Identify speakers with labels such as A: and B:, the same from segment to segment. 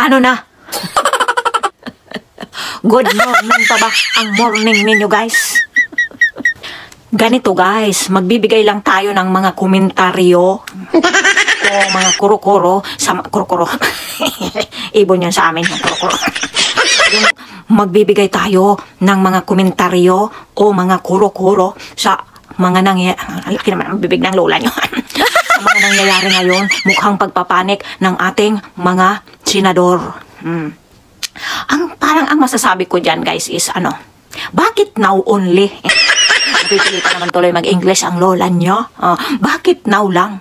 A: Ano na? Good morning pa ba ang morning ninyo, guys? Ganito, guys, magbibigay lang tayo ng mga komentaryo o mga kuro-kuro sa kuro-kuro. Ibon yan sa amin, yung kuro-kuro. Yung magbibigay tayo ng mga komentaryo o mga kuro-kuro sa mga nangyayari. Laki naman ang bibig ng lola nyo. Sa mga nangyayari ngayon, mukhang pagpapanik ng ating mga senador. Parang ang masasabi ko dyan, guys, is bakit now only? Napipilitan naman tuloy mag-English ang lola nyo. Bakit now lang?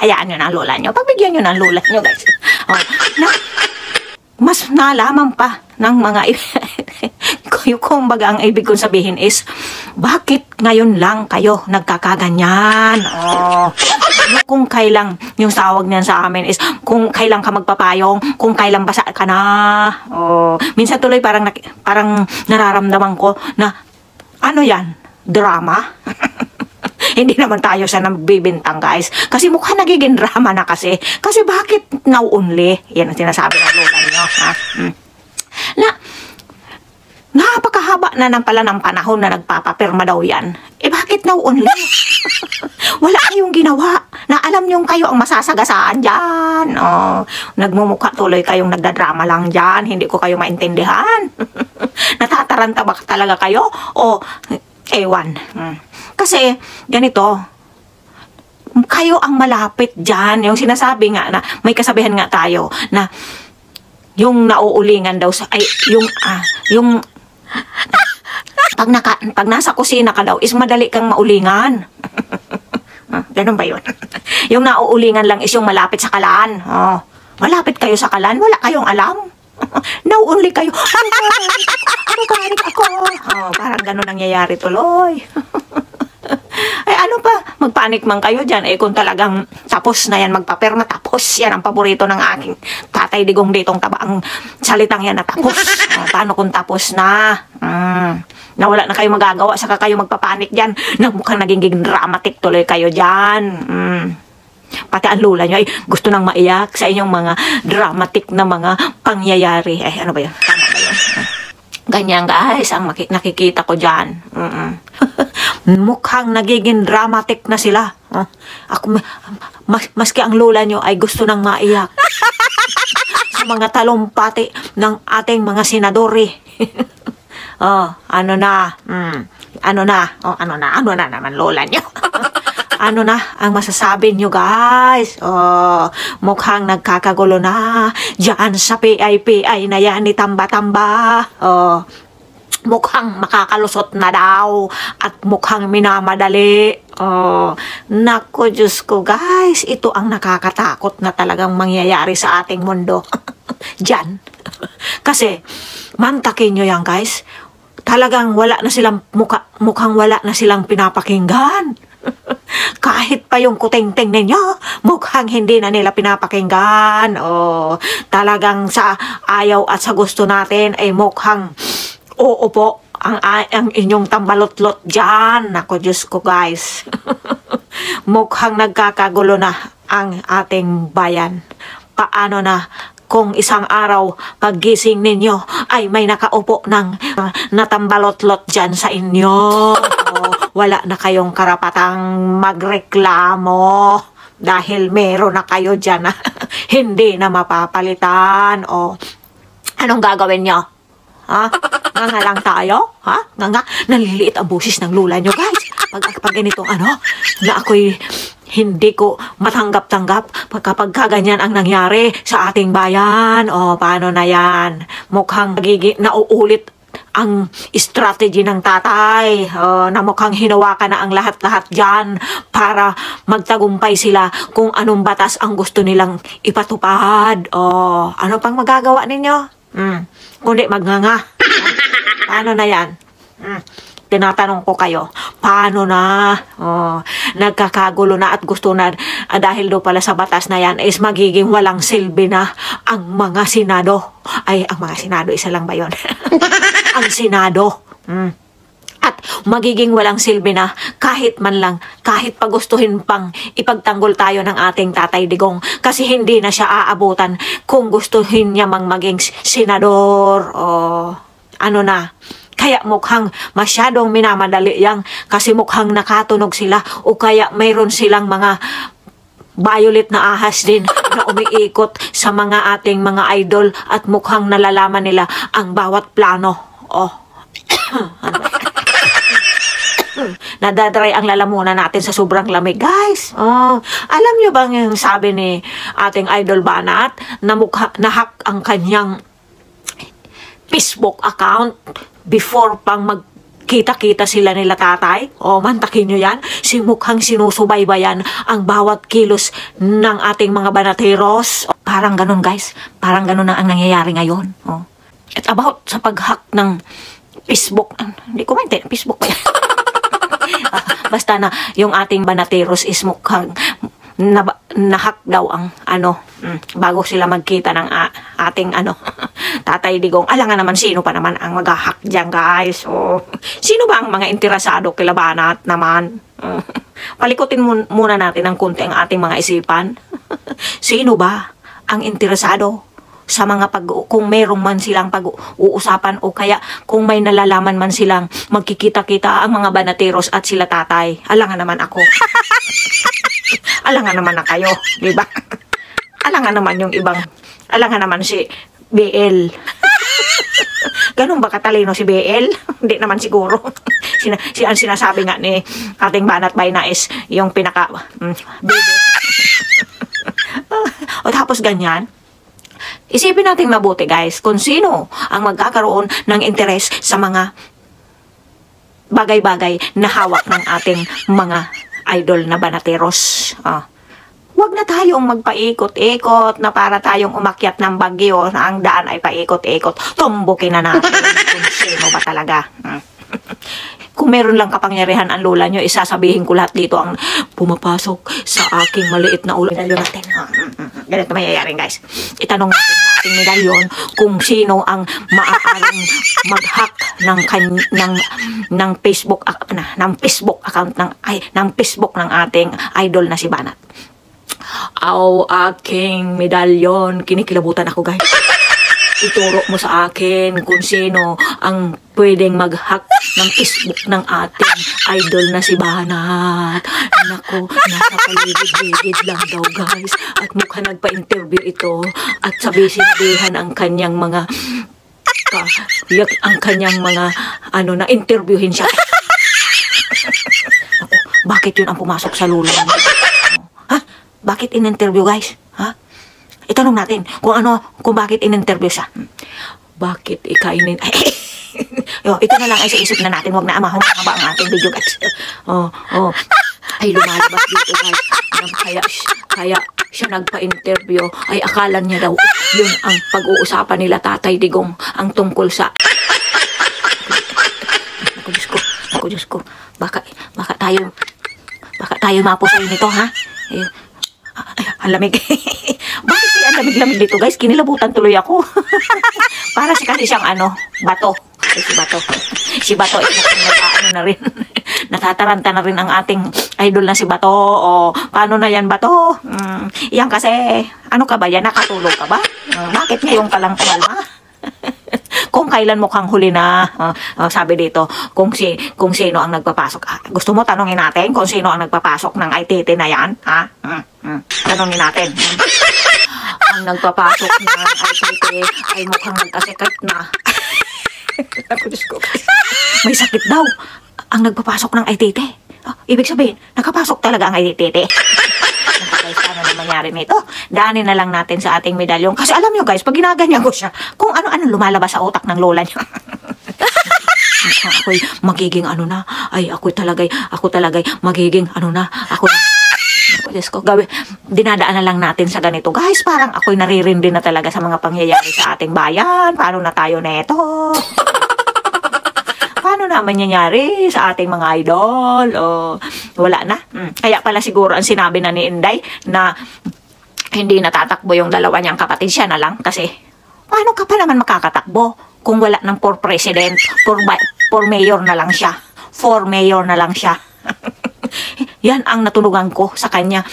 A: Hayaan nyo na ang lola nyo. Pagbigyan nyo na ang lola nyo, guys. Mas nalaman pa ng mga kung baga ang ibig kong sabihin is, bakit ngayon lang kayo nagkakaganyan? Kung kailang, yung tawag niyan sa amin is, kung kailang ka magpapayong, kung kailang basa ka na. Minsan tuloy parang nararamdaman ko na, ano yan? Drama? Hindi naman tayo sa nagbibintang, guys. Kasi mukha nagiging drama na kasi. Kasi bakit now only? Yan ang sinasabi ng lola niyo, ha? Napakahaba na pala ng panahon na nagpapapirma daw yan. Bakit now only? Wala kayong ginawa na alam niyong kayo ang masasagasaan dyan. Nagmumukha tuloy kayong nagdadrama lang dyan. Hindi ko kayo maintindihan. Natataranta ba talaga kayo? Ewan. Kasi, ganito, kayo ang malapit dyan. Yung sinasabi nga na, may kasabihan nga tayo na yung nauulingan daw yung pag nasa kusina ka daw is madali kang maulingan. Ganun ba yun? Yung nauulingan lang is yung malapit sa kalan. Malapit kayo sa kalan, wala kayong alam. Now only kayo. Magalit ako. Parang ganun nangyayari tuloy. Ay ano pa, magpanik man kayo dyan. Kung talagang tapos na yan magpaperma, tapos yan ang paborito ng aking tatay Digong ditong taba. Ang salitang yan na tapos. Paano kung tapos na? Na wala na kayo magagawa, saka kayo magpapanik dyan. Mukhang naging dramatic tuloy kayo dyan. Pati ang lula nyo ay gusto nang maiyak sa inyong mga dramatic na mga pangyayari. Ano ba yun? Tama ba yun? Ganyan, guys, ang nakikita ko dyan. Mukhang nagiging dramatic na sila. Maski ang lola nyo ay gusto nang maiyak sa mga talumpati ng ating mga senadori. Ano na naman lola nyo. Ano na ang masasabi nyo, guys? Mukhang nagkakagulo na dyan sa PIPI na yan ni Tamba-Tamba. Mukhang makakalusot na daw at mukhang minamadali. Naku, Diyos ko, guys, ito ang nakakatakot na talagang mangyayari sa ating mundo. Dyan. Kasi, mantakin nyo yan, guys. Talagang wala na silang mukhang wala na silang pinapakinggan. Kahit pa yung kuting-ting ninyo, mukhang hindi na nila pinapakinggan. Talagang sa ayaw at sa gusto natin ay mukhang oo po ang inyong tambalotlot dyan. Naku, Diyos ko, guys. Mukhang nagkakagulo na ang ating bayan. Paano na kung isang araw paggising ninyo ay may nakaupo ng natambalotlot dyan sa inyo? Wala na kayong karapatang magreklamo dahil meron na kayo dyan na hindi na mapapalitan. Anong gagawin nyo? Nga lang tayo? Nga naliliit ang busis ng lula nyo, guys. Pag ganito, na ako'y hindi ko matanggap-tanggap kapag ganyan ang nangyari sa ating bayan. Paano na yan? Mukhang nauulit ang strategy ng tatay, na mukhang hinawakan na ang lahat-lahat dyan para magtagumpay sila kung anong batas ang gusto nilang ipatupad. Ano pang magagawa ninyo? Kundi magnganga. Paano na yan? Tinatanong ko kayo, paano na? Nagkakagulo na at gusto na, dahil do pala sa batas na yan is magiging walang silbi na ang mga senado. Ay, ang mga senado, isa lang ba yun? Ang senado. At magiging walang silbi na kahit man lang, kahit pagustuhin pang ipagtanggol tayo ng ating Tatay Digong. Kasi hindi na siya aabutan kung gustuhin niya mang maging senador o ano na. Kaya mukhang masyadong minamadali yang kasi mukhang nakatunog sila o kaya mayroon silang mga violet na ahas din na umiikot sa mga ating mga idol at mukhang nalalaman nila ang bawat plano. Nadadry ang lalamunan natin sa sobrang lamig, guys. Alam nyo bang yung sabi ni ating idol Banat na nahack ang kanyang Facebook account before pang magkita-kita sila nila tatay? Mantakin nyo yan. Mukhang sinusubaybayan ang bawat kilos ng ating mga banateros. Parang ganun, guys. Parang ganun na ang nangyayari ngayon. At about sa pag-hack ng Facebook, hindi ko maintindihan, Facebook pa yan. Basta na yung ating banateros is mukhang nahack daw ang bago sila magkita ng ating Tatay Digong. Alangan naman sino pa naman ang mag-hack dyan, guys. Sino ba ang mga interesado kila Banat naman? Palikutin muna natin ng konti ang ating mga isipan. Sino ba ang interesado sa mga kung merong man silang pag-uusapan o kaya kung may nalalaman man silang magkikita-kita ang mga banateros at sila tatay? Alangan naman ako. Alangan naman na kayo, di ba? Alangan naman yung ibang, alangan naman si BL. Ganun ba katalino si BL? Hindi naman siguro. Ang sinasabi nga ni ating Banat Bayna is yung pinaka baby. O tapos ganyan. Isipin natin mabuti, guys, kung sino ang magkakaroon ng interes sa mga bagay-bagay na hawak ng ating mga idol na banateros. Huwag na tayong magpaikot-ikot na para tayong umakyat ng bagyo na ang daan ay paikot-ikot. Tumbukin na natin kung sino ba talaga. Kung meron lang kapangyarihan ang lola nyo, isasabihin ko lahat dito ang pumapasok sa aking maliit na ulo. Medalyon natin. Ganito mayayari, guys. Itanong natin sa ating medalyon kung sino ang maaaring mag-hack ng Facebook account ng Facebook ng ating idol na si Banat. Aking medalyon. Kinikilabutan ako, guys. Ituro mo sa akin kung sino ang pwedeng mag-hack ng Facebook ng ating idol na si Banat. Naku, nasa paligid-ligid lang daw, guys. At mukha nagpa-interview ito. At sinabihan ang kanyang mga na-interviewin siya. Naku, bakit yun ang pumasok sa lulo? Bakit in-interview, guys? Itanong natin kung bakit in-interview siya. Bakit ikainin? Ito na lang ay sa isip na natin. Huwag na amahong-haba ang ating video, guys. Ay lumalabas dito, guys. Kaya siya nagpa-interview. Ay akala niya daw yun ang pag-uusapan nila Tatay Digong ang tungkol sa... Naku, Diyos ko. Baka tayo mapusay nito, ha? Ang lamig. Bakit ang lamig-lamig dito, guys? Kinilabutan tuloy ako. Para kasi siyang bato. Si Bato na rin. Natataranta na rin ang ating idol na si Bato. Paano na yan, Bato? Yan kasi, ka ba yan? Nakatulog ka ba? Bakit ngayon ka lang kumalma? Kung kailan mukhang huli na, sabi dito, kung sino ang nagpapasok. Gusto mo tanongin natin kung sino ang nagpapasok ng ITT na yan? Tanongin natin. Ang nagpapasok ng ITT ay mukhang nagkasikat na. May sakit daw ang nagpapasok ng ITT. Ibig sabihin, nakapasok talaga ang ITT. Guys, ano na mangyari nito? Daanin na lang natin sa ating medalyon. Kasi alam nyo, guys, pag ginaganyan ko siya, kung ano-ano lumalabas sa utak ng lola nyo. Ako'y magiging ako talagay magiging ako na. Diyos ko, dinadaan na lang natin sa ganito. Guys, parang ako'y naririndi na talaga sa mga pangyayari sa ating bayan. Paano na tayo neto? Paano na mangyayari sa ating mga idol? Wala na. Kaya pala siguro ang sinabi na ni Inday na hindi natatakbo yung dalawa niyang kapatid, siya na lang. Kasi, paano ka pa naman makakatakbo kung wala ng for president, for mayor na lang siya? for mayor na lang siya. Yan ang natunugan ko sa kanya.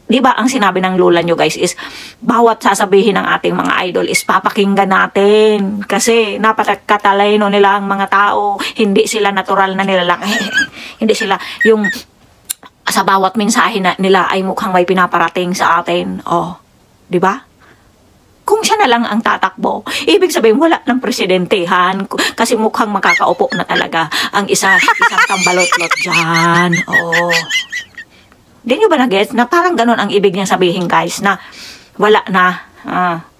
A: Di ba ang sinabi ng lola nyo guys is bawat sasabihin ng ating mga idol is papakinggan natin kasi napakatalino nila ang mga tao, hindi sila natural na nilalang hindi sila yung sa bawat mensahe na nila ay mukhang may pinaparating sa atin. Oh, di ba? Kung siya na lang ang tatakbo, ibig sabihin wala ng presidentehan kasi mukhang makakaupo na talaga ang isang tambalot-lot dyan. Oh. Di nyo ba na-get na parang ganun ang ibig niya sabihin guys na wala na,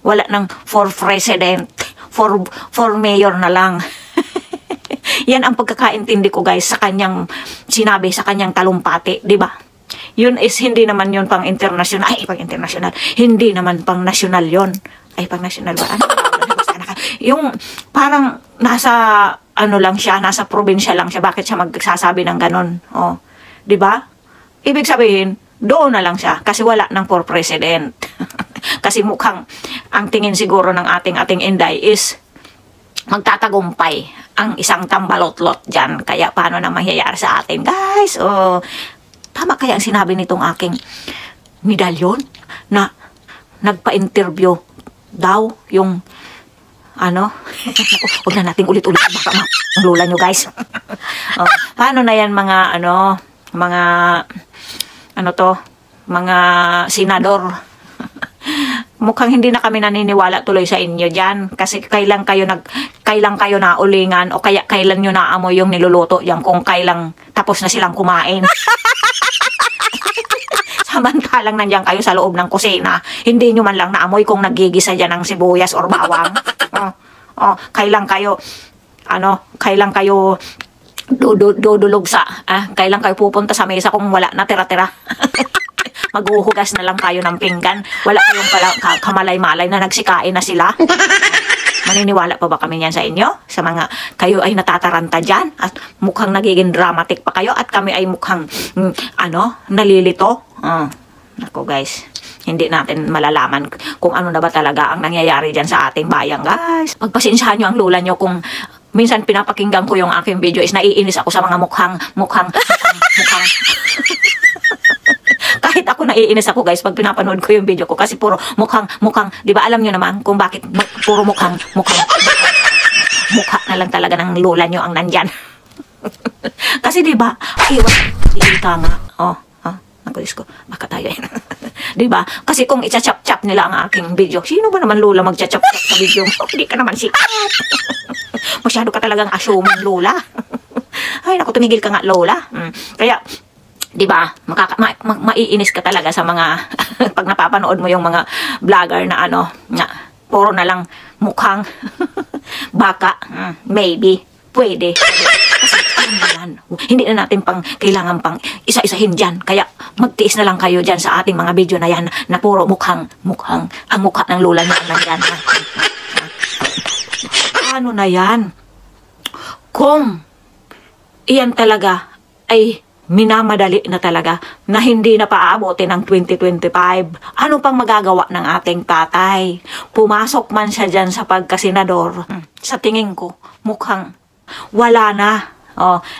A: wala ng for president, for mayor na lang. Yan ang pagkakaintindi ko guys sa kanyang sinabi, sa kanyang talumpati, di ba? Yun is hindi naman yun pang international, hindi naman pang national yun. Ay, pang national ba? Ano? Yung parang nasa ano lang siya, nasa probinsya lang siya, bakit siya magsasabi ng ganun? Oh, di ba? Ibig sabihin, doon na lang siya kasi wala ng for president. Kasi mukhang ang tingin siguro ng ating Inday is magtatagumpay ang isang tambalotlot dyan. Kaya paano na mangyayari sa atin, guys? Oh, tama kaya ang sinabi nitong aking medalyon na nagpa-interview daw yung ano? Huwag na nating ulit-ulit baka ang lola nyo, guys. Oh, paano na yan mga mga senador. Mukhang hindi na kami naniniwala tuloy sa inyo diyan kasi kailan kayo naulingan o kaya kailan nyo naamoy yung niluluto diyan kung kailan tapos na silang kumain. Samantalang nandiyan kayo sa loob ng kusina, hindi nyo man lang naamoy kung nagigisa diyan ng sibuyas or bawang. Kailan kayo dudulog sa, kailan kayo pupunta sa mesa kung wala na tira-tira. Maghuhugas na lang kayo ng pinggan. Wala kayong kamalay-malay na nagsikain na sila. Maniniwala pa ba kami niyan sa inyo? Sa mga kayo ay natataranta dyan at mukhang nagiging dramatic pa kayo at kami ay mukhang, nalilito. Ako guys, hindi natin malalaman kung ano na ba talaga ang nangyayari dyan sa ating bayan, guys. Pagpasensyahan nyo ang lola nyo kung minsan pinapakinggan ko yung aking video is naiinis ako sa mga mukhang. Kahit ako naiinis ako guys pag pinapanood ko yung video ko kasi puro mukhang, di ba alam nyo naman kung bakit puro mukhang. Mukha na lang talaga ng lola nyo ang nandyan. Kasi di ba, ika nga, ako ko, baka tayo yan. Di ba? Kasi kung i-chap-chap nila ang aking video, sino ba naman lola mag-chap-chap sa video mo? Hindi ka naman sikat. Masyado ka talagang assuming lola. Ay, naku, tumigil ka nga lola. Kaya, di ba, maiinis ka talaga sa mga, pag napapanood mo yung mga vlogger na puro na lang mukhang, baka, maybe, pwede. Kasi, hindi na natin kailangan pang isa-isahin dyan. Kaya, magtiis na lang kayo dyan sa ating mga video na yan na puro mukhang, ang mukha ng lola niya nandyan. Ano na yan? Kung iyan talaga ay minamadali na talaga na hindi na paaabotin ng 2025, ano pang magagawa ng ating tatay? Pumasok man siya dyan sa pagkasenador, sa tingin ko, mukhang wala na.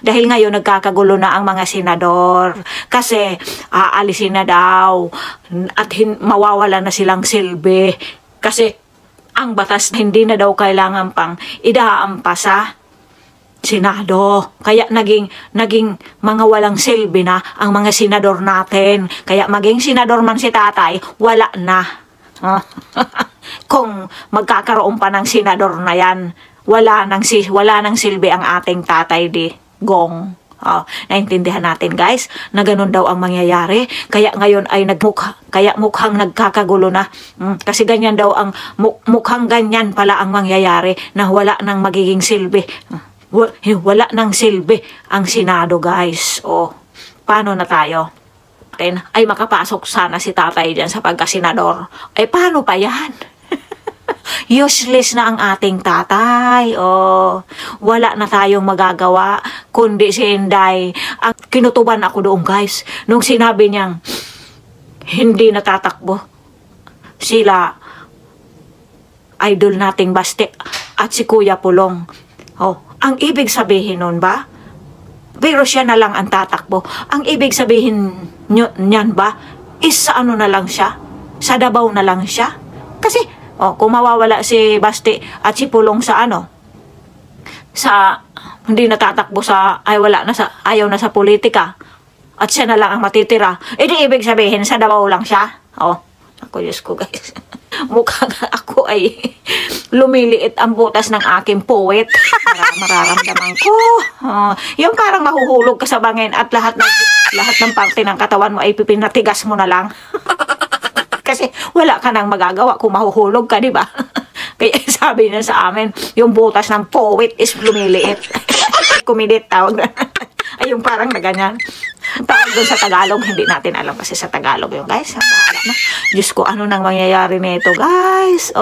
A: Dahil ngayon nagkakagulo na ang mga senador kasi aalisin na daw at mawawala na silang silbi kasi ang batas hindi na daw kailangan pang idaampa sa Senado. Kaya naging mga walang silbi na ang mga senador natin. Kaya maging senador man si tatay, wala na. Kung magkakaroon pa ng senador na yan, wala nang silbi ang ating tatay di gong. Naintindihan natin guys na ganun daw ang mangyayari. Kaya ngayon ay mukhang nagkakagulo na. Kasi ganyan daw ang mukhang ganyan pala ang mangyayari na wala nang magiging silbi. Wala nang silbi ang Senado guys. Paano na tayo? Ay makapasok sana si tatay dyan sa pagkasenador. Paano pa yan? Useless na ang ating tatay. Wala na tayong magagawa kundi si Inday. Ang kinutuban ako doon guys nung sinabi niyang hindi natatakbo sila idol nating Baste at si Kuya Pulong. Ang ibig sabihin nun ba pero siya na lang ang tatakbo. Ang ibig sabihin niyan ba is sa ano na lang siya? Sa Davao na lang siya? Kasi, kung mawawala si Basti at si Pulong sa hindi natatakbo ayaw na sa politika, at siya na lang ang matitira, di ibig sabihin sa Davao lang siya? Ako, Diyos ko, guys. Mukhang ako ay lumiliit ang butas ng aking poet. Mararamdaman ko. Yung parang mahuhulog ka sa bangin at lahat ng parte ng katawan mo ay pipinatigas mo na lang. Kasi wala ka nang magagawa kung mahuhulog ka, di ba? Kaya sabi niya sa amin, yung butas ng poet is lumiliit. Kumidit tawag na. Ay, yung parang na ganyan. Tawag doon sa Tagalog, hindi natin alam kasi sa Tagalog yung guys. Bahala na. Diyos ko, ano nang mangyayari nito, guys?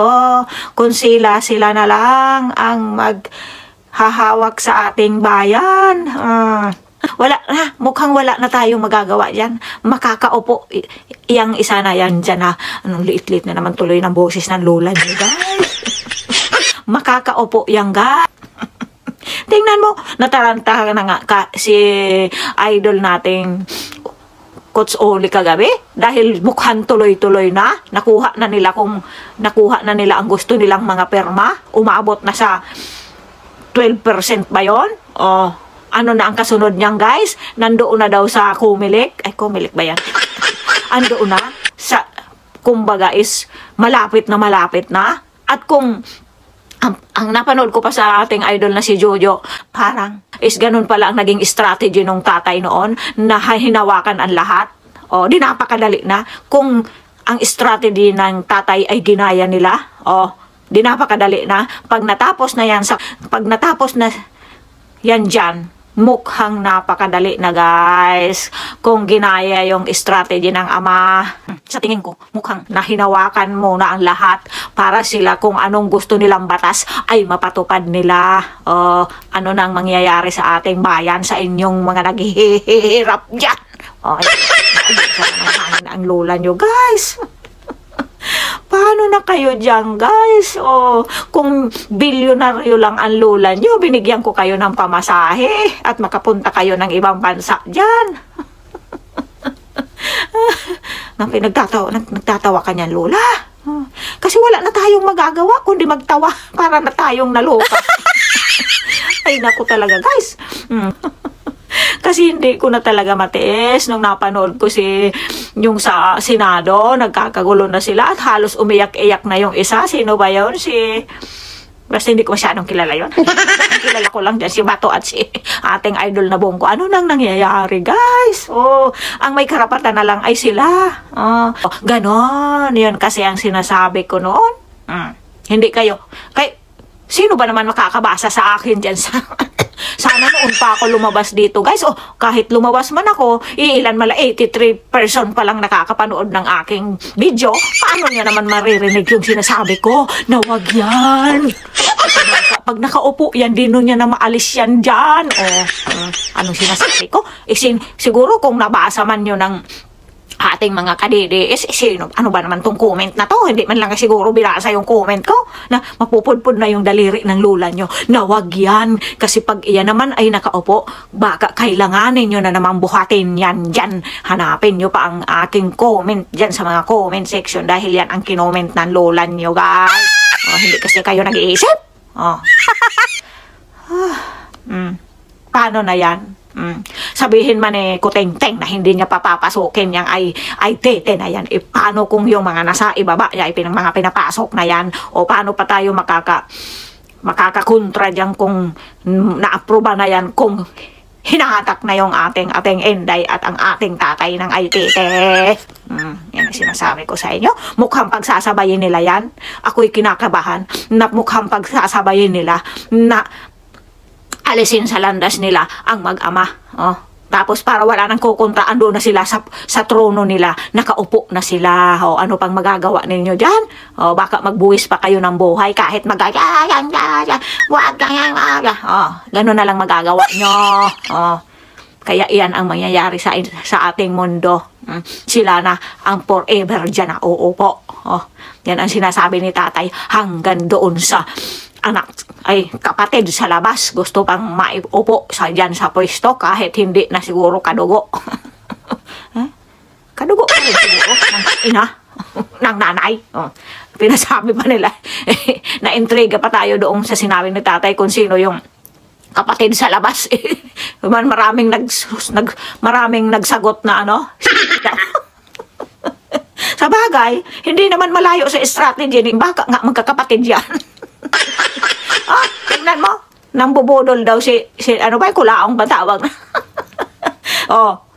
A: Kung sila na lang ang maghahawak sa ating bayan. Mukhang wala na tayong magagawa dyan. Makakaupo, iyang isa na yan dyan ha. Anong liit-liit na naman tuloy ng boses ng lola niyo, guys. Makakaupo yan, guys. Tingnan mo, nataranta na nga si idol nating Coach Oli kagabi dahil mukhang tuloy-tuloy na. Nakuha na nila ang gusto nilang mga perma. Umabot na sa 12% ba yun? Ano na ang kasunod niyang, guys? Nandoon na daw sa Kumilik. Ay, Kumilik ba yan? Andoon na. Kumbaga is malapit na. At kung ang napanood ko pa sa ating idol na si Jojo, parang is ganun pala ang naging strategy ng tatay noon na hinawakan ang lahat. Di napakadali na. Kung ang strategy ng tatay ay ginaya nila, di napakadali na. Pag natapos na yan dyan, mukhang napakadali na, guys. Kung ginaya yung strategy ng ama, sa tingin ko, mukhang nahinawakan mo na ang lahat para sila kung anong gusto nilang batas ay mapatupad nila. Ano nang mangyayari sa ating bayan, sa inyong mga naghihirap dyan. Ang lola nyo, guys. Paano na kayo dyan, guys? Kung bilyonaryo lang ang lola nyo, binigyan ko kayo ng pamasahe at makapunta kayo ng ibang bansa dyan. Nagtatawa ka niyan, lola. Kasi wala na tayong magagawa kundi magtawa para na tayong naloka. Ay, naku talaga, guys. Kasi hindi ko na talaga matiis nung napanood ko yung sa Senado, nagkakagulo na sila at halos umiyak-iyak na yung isa. Sino ba yun? Basta hindi ko masyadong kilala yun. Kilala ko lang dyan si Bato at si ating idol na Bongo. Ano nang nangyayari, guys? Ang may karapatan na lang ay sila. Ganon. Yun kasi ang sinasabi ko noon. Hindi kayo. Sino ba naman makakabasa sa akin dyan sana noon pa ako lumabas dito, guys. Kahit lumabas man ako, ilan mala 83 person pa lang nakakapanood ng aking video. Paano niya naman maririnig yung sinasabi ko? Na wag yan. Pag nakaupo yan, dino niya na maalis yan dyan. Anong sinasabi ko? Siguro kung nabasa man yun ng ating mga kadidis, ano ba naman tong comment na to? Hindi man lang siguro binasa yung comment ko na mapupudpud na yung daliri ng lola nyo na wag yan. Kasi pag iyan naman ay nakaupo, baka kailanganin nyo na naman buhatin yan dyan. Hanapin nyo pa ang aking comment dyan sa mga comment section dahil yan ang kinoment ng lola nyo, guys. Hindi kasi kayo nag-iisip. Paano na yan? Sabihin man Kuteng-teng na hindi niya papapasukin yang ay tete na yan. Paano kung yung mga nasa ibaba ay mga pinapasok na yan? O paano pa tayo makakakontra dyan kung na-aproba na yan, kung hinahatak na yung ating Inday at ang ating tatay ng ay tete? Yan ang sinasabi ko sa inyo. Mukhang pagsasabayin nila yan. Ako'y kinakabahan na mukhang pagsasabayin nila na alisin sa landas nila ang mag-ama. Tapos para wala nang kukontra, ando na sila sa trono nila, nakaupo na sila. Ano pang magagawa ninyo dyan? Baka magbuwis pa kayo ng buhay kahit gano'n na lang magagawa nyo. Kaya iyan ang mangyayari sa ating mundo. Sila na ang forever dyan na uupo. Yan ang sinasabi ni tatay hanggang doon sa anak, ay kapatid sa labas, gusto pang maiupo dyan sa pwesto kahit hindi na siguro kadugo. Kadugo pa rin siguro ng ina, ng nanay. Pinasabi pa nila, na-intriga pa tayo doon sa sinabi ni tatay kung sino yung kapatid sa labas. Maraming nagsagot na ano. Sa bagay, hindi naman malayo sa strategy ni baka nga magkakapatid yan. Tingnan mo, nang bubudol daw si ano ba, kulaong ba tawag?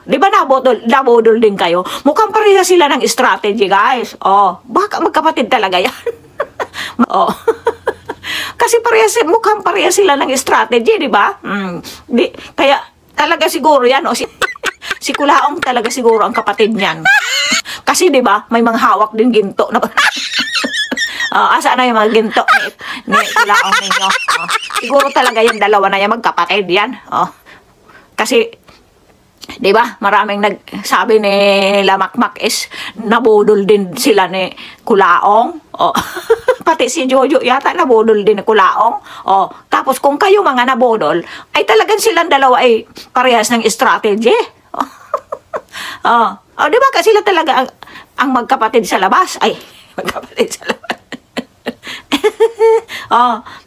A: Di ba nabudol din kayo? Mukhang pareha sila ng strategy, guys. Baka magkapatid talaga yan. Kasi mukhang pareha sila ng strategy, di ba? Kaya talaga siguro yan, si Kulaong talaga siguro ang kapatid niyan. Kasi di ba, may mga hawak din ginto na asa na yung mga ginto ni Kulaong ninyo. Siguro talaga yung dalawa na yan, magkapatid yan. Kasi di ba, maraming nagsabi ni Lamakmak is nabudol din sila ni Kulaong. Pati si Jojo yata nabudol din ni Kulaong. Tapos kung kayo mga nabudol, ay talagang silang dalawa ay parehas ng strategy. Di ba kasi sila talaga ang magkapatid sa labas? Ay, magkapatid sa labas.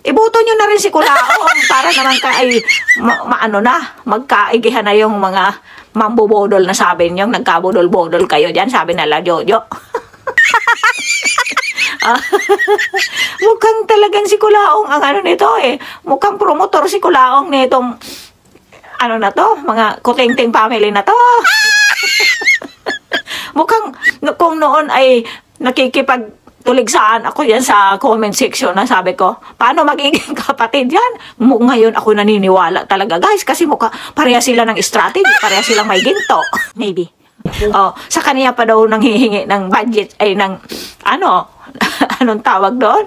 A: Iboto nyo na rin si Kulaong para naman magkaigihan na yung mga mambubodol na sabi nyo, nagkabudol-bodol kayo dyan, sabi nila Jojo. Mukhang talagang si Kulaong ang ano nito mukhang promotor si Kulaong nitong ano na to, mga kuting-ting family na to. Mukhang kung noon ay nakikipagtuligsaan ako yan sa comment section na sabi ko, paano magiging kapatid yan? Ngayon ako naniniwala talaga, guys, kasi mukha pareha sila ng strategy, pareha silang may ginto. Maybe. Sa kanya pa daw nang hihingi ng budget ay ng anong tawag doon?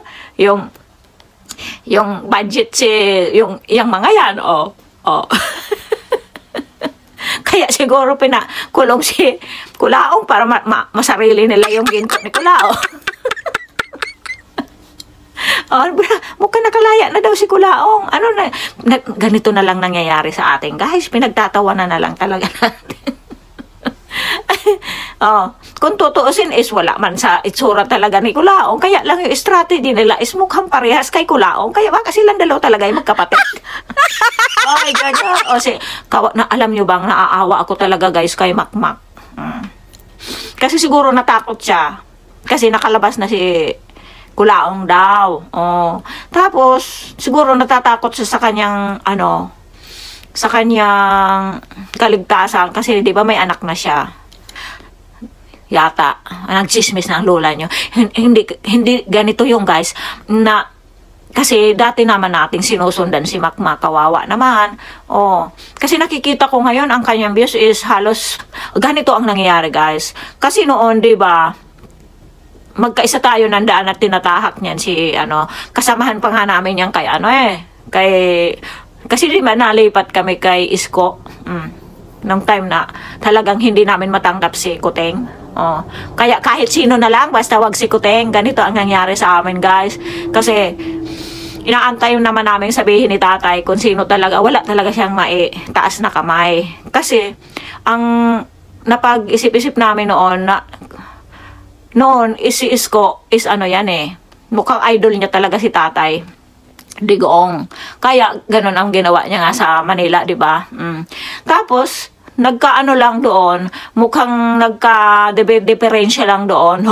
A: Yung budget yung mga yan, Kaya siguro pinakulong si Kulaong para masarili nila yung ginto ni Kulaong. Mukhang nakalaya na daw si Kulaong. Ganito na lang nangyayari sa atin, guys. Pinagtatawanan na lang talaga natin. Kung tutuusin is wala man sa itsura talaga ni Kulaong. Kaya lang yung strategy nila is mukhang parehas kay Kulaong. Kaya baka silang dalaw talaga yung magkapatid. My God. Alam nyo bang naaawa ako talaga, guys, kay Makmak. Kasi siguro natakot siya. Kasi nakalabas na si Kulaong daw. Tapos siguro natatakot siya sa kanyang sa kanyang kaligtasan kasi 'di ba may anak na siya. Yata nagchismis na ang lola nyo. Hindi ganito yung guys na kasi dati naman nating sinusundan si Makmak, kawawa naman. Kasi nakikita ko ngayon ang kanyang views is halos ganito ang nangyayari, guys. Kasi noon, 'di ba? Magkaisa tayo ng daan at tinatahak niyan si kasamahan pa nga namin yan kay kasi di ba nalipat kami kay Isko nung time na talagang hindi namin matanggap si Kuteng. Kaya kahit sino na lang basta wag si Kuteng, ganito ang nangyari sa amin, guys. Kasi inaantay naman namin sabihin ni tatay kung sino talaga, wala talaga siyang taas na kamay. Kasi ang napag-isip-isip namin noon is si Isko is mukhang idol niya talaga si tatay Digong. Kaya ganun ang ginawa niya nga sa Manila, di ba? Tapos nagkaano lang doon, mukhang nagka-diferensya lang doon.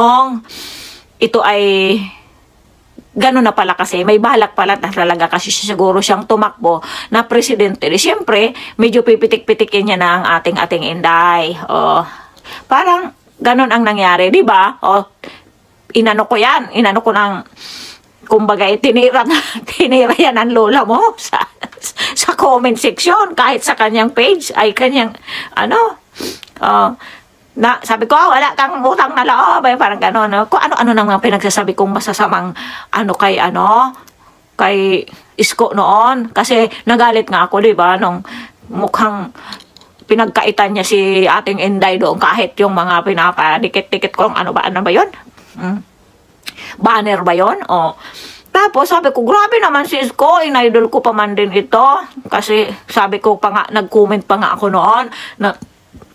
A: Ito ay ganun na pala kasi may balak pala talaga kasi siguro siyang tumakbo na presidente. Siyempre, medyo pipitik-pitikin niya na ang ating Inday. Parang ganun ang nangyari, di ba? Inano ko ng kumbaga, tinira yan ang lola mo sa comment section, kahit sa kanyang page, ay kanyang, sabi ko, wala kang utang na loob, parang gano'n, kung ano nang pinagsasabi kong masasamang, kay Isko noon, kasi nagalit nga ako, di ba, nung mukhang pinagkaitan niya si ating Inday doon, kahit yung mga pinapadikit-dikit ko, ano ba yun? Banner ba yun? Tapos sabi ko, grabe naman si Isko, in-idol ko pa man din ito. Kasi sabi ko pa nga, nag-comment pa nga ako noon, na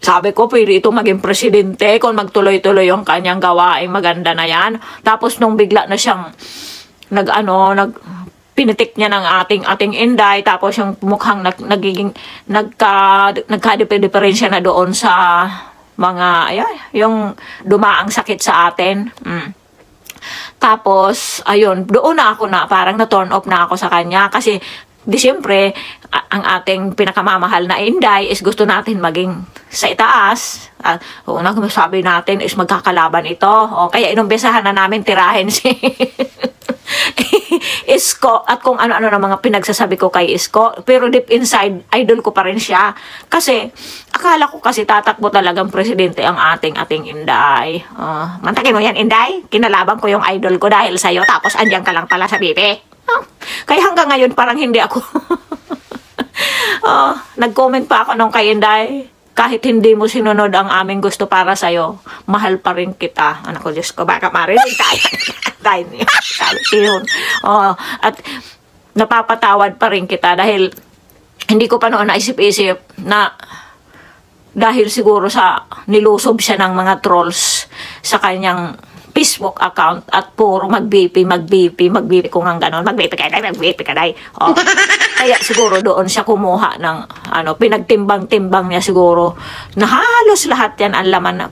A: sabi ko, pwede ito maging presidente kung magtuloy-tuloy yung kanyang gawain, maganda na yan. Tapos nung bigla na siyang, pinitik niya ng ating Inday, tapos yung mukhang nagka-diferensya na doon sa mga, yung dumaang sakit sa atin. Tapos, ayun, doon na ako na, parang na-turn off na ako sa kanya. Kasi, di siyempre, ang ating pinakamamahal na Inday is gusto natin maging sa itaas. Unang sabi natin is magkakalaban ito. O, kaya inumbesahan na namin tirahin si Isko at kung ano-ano na mga pinagsasabi ko kay Isko. Pero deep inside, idol ko pa rin siya. Kasi, akala ko kasi tatakbo talagang presidente ang ating Inday. Mantakin mo yan, Inday. Kinalaban ko yung idol ko dahil sa'yo. Tapos, andyan ka lang pala sa bibi. Kaya hanggang ngayon, parang hindi ako. Nag-comment pa ako nung kay Inday. Kahit hindi mo sinunod ang aming gusto para sa'yo, mahal pa rin kita. Anak ko, Diyos ko, baka marinig tayo. At napapatawad pa rin kita dahil hindi ko pa noon naisip-isip na dahil siguro sa nilusob siya ng mga trolls sa kanyang Facebook account at puro mag-BP kung ang ganon, mag-BP ka day. Kaya siguro doon siya kumuha ng pinagtimbang-timbang niya siguro na halos lahat yan ang laman na,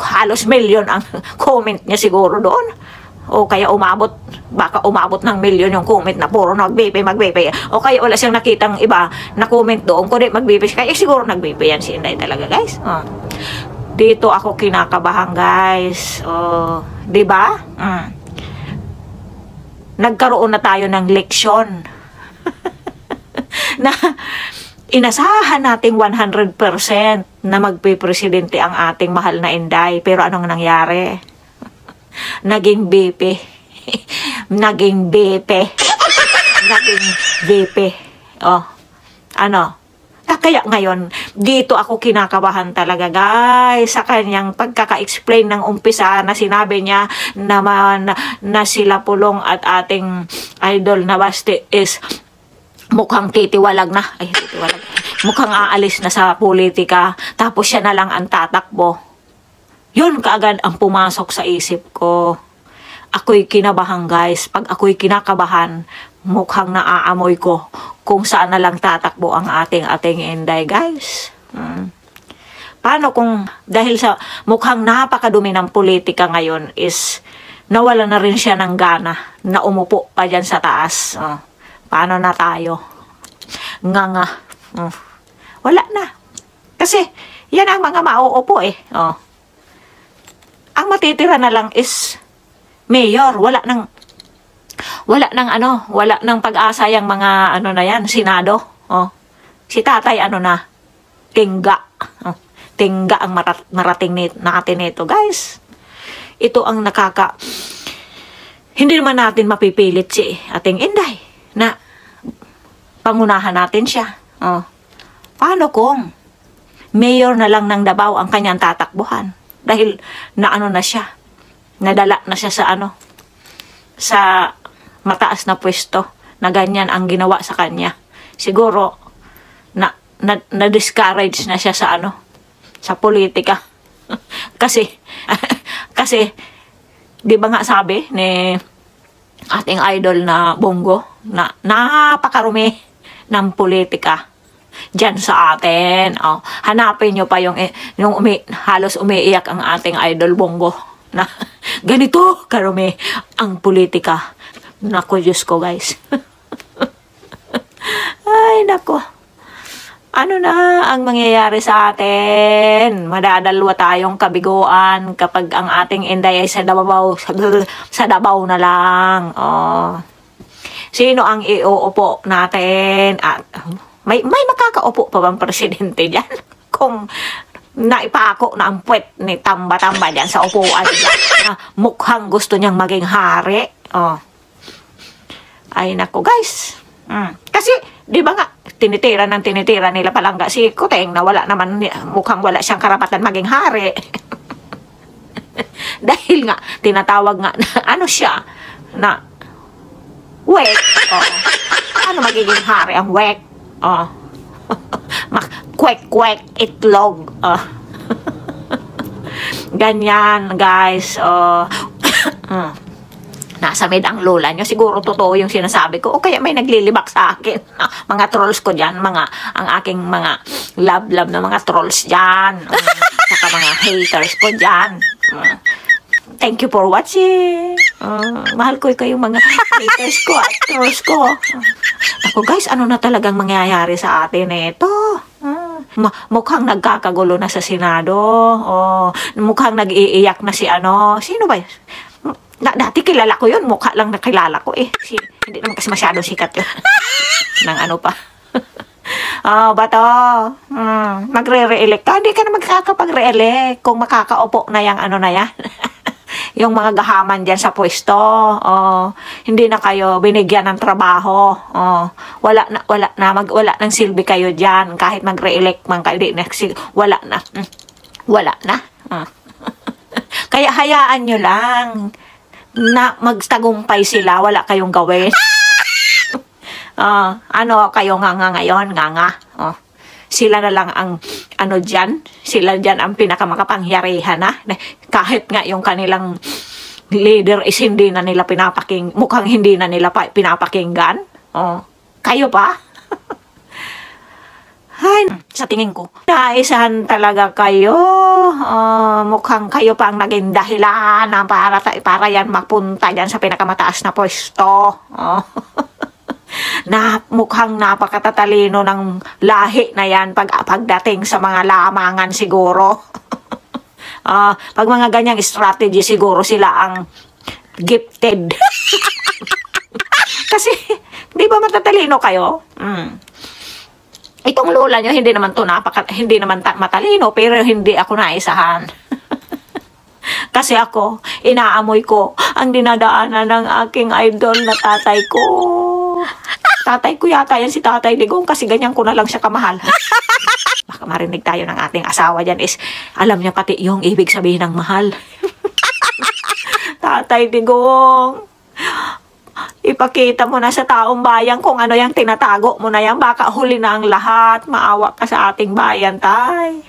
A: halos million ang comment niya siguro doon. O kaya baka umabot ng million yung comment na puro mag-BP. O kaya wala siyang nakitang iba na comment doon, kundi mag-BP siya. Kaya siguro nag-BP yan si Inday talaga, guys. Dito ako kinakabahan, guys. Di ba? Nagkaroon na tayo ng leksyon. Na inasahan nating 100% na magpipresidente ang ating mahal na Inday. Pero anong nangyari? Naging BP. Naging BP. Naging BP. Kaya ngayon, dito ako kinakabahan talaga, guys, sa kanyang pagkaka-explain ng umpisa na sinabi niya naman na sila Pulong at ating idol na Basti is mukhang titiwalag na. Mukhang aalis na sa politika, tapos siya na lang ang tatakbo. Yun kaagad ang pumasok sa isip ko. Ako'y kinabahan, guys. Pag ako'y kinakabahan, mukhang naaamoy ko kung saan na lang tatakbo ang ating Inday, guys. Paano kung dahil sa mukhang napakadumi ng politika ngayon is nawala na rin siya ng gana na umupo pa dyan sa taas. Paano na tayo? Nga. Wala na. Kasi yan ang mga mauupo eh. Ang matitira na lang is mayor. Wala nang pag-asa yung mga na yan, Senado. Si tatay tingga. Tingga ang marating natin ito, guys. Ito ang hindi naman natin mapipilit si ating Inday na pangunahan natin siya. Paano kung mayor na lang ng Davao ang kanyang tatakbuhan? Dahil na siya. Nadala na siya sa mataas na pwesto na ganyan ang ginawa sa kanya. Siguro na-discourage na siya sa politika. kasi di ba nga sabi ni ating idol na Bongo na napakarumi ng politika dyan sa atin. Hanapin nyo pa yung halos umiiyak ang ating idol Bongo na ganito karumi ang politika. Naku, Diyos ko, guys. Ay, naku. Ano na ang mangyayari sa atin? Madadalwa tayong kabiguan kapag ang ating Inday ay sa Davao na lang. Sino ang iuupo natin? At may makakaupo pa bang presidente dyan? Kung naipako na ang puwet ni Tamba-Tamba dyan sa upuan dyan, mukhang gusto niyang maging hari. Ay, naku, guys. Kasi, di ba nga, tinitira nila palangga si Kuteng na wala naman, mukhang wala siyang karapatan maging hari. Dahil nga, tinatawag nga na siya, na Wek. Oh. Ano magiging hari ang wek? Oh. Kwek-kwek, itlog. Oh. Ganyan, guys. Oh. Nasa mid ang lola nyo. Siguro totoo yung sinasabi ko. O kaya may naglilibak sa akin. Mga trolls ko dyan. Ang aking mga love na mga trolls dyan. Saka mga haters ko dyan. Thank you for watching. Mahal ko kayong mga haters ko at trolls ko. Ako guys, ano na talagang mangyayari sa atin ito? Mukhang nagkakagulo na sa Senado. Mukhang nag-iiyak na si ano. Sino ba? Dati kilala ko yun. Mukha lang nakilala ko eh. Hindi naman kasi masyadong sikat yun. Nang ano pa. Bato. Magre-re-elect ka. Hindi ka na magkakapag-re-elect kung makakaupo na yung ano na yan. Yung mga gahaman dyan sa pwesto. Hindi na kayo binigyan ng trabaho. Wala nang silbi kayo dyan. Kahit mag-re-elect man kayo. Wala na. Wala na. Kaya hayaan nyo lang na magtagumpay sila, wala kayong gawin. Ano kayo nga ngayon, nga. Sila na lang ang ano dyan, sila dyan ang pinakamakapangyarihan na. Kahit nga yung kanilang leader is hindi na nila mukhang hindi na nila pinapakinggan. Kayo pa? Ay, sa tingin ko, naisahan talaga kayo. Mukhang kayo pa ang naging dahilan para yan mapunta dyan sa pinakamataas na pwesto. Mukhang napakatatalino ng lahi na yan pagdating sa mga lamangan siguro. Pag mga ganyang strategy siguro sila ang gifted. Kasi, di ba matatalino kayo? Itong lola nyo, hindi naman matalino, pero hindi ako naisahan. Kasi ako, inaamoy ko ang dinadaanan ng aking idol na tatay ko. Tatay ko yata yan si Tatay Digong kasi ganyan ko na lang siya kamahal. Baka marinig tayo ng ating asawa dyan is, alam niya pati yung ibig sabihin ng mahal. Tatay Digong, ipakita mo na sa taong bayan kung ano yung tinatago mo na yan. Baka huli na ang lahat. Maawa ka sa ating bayan, tay.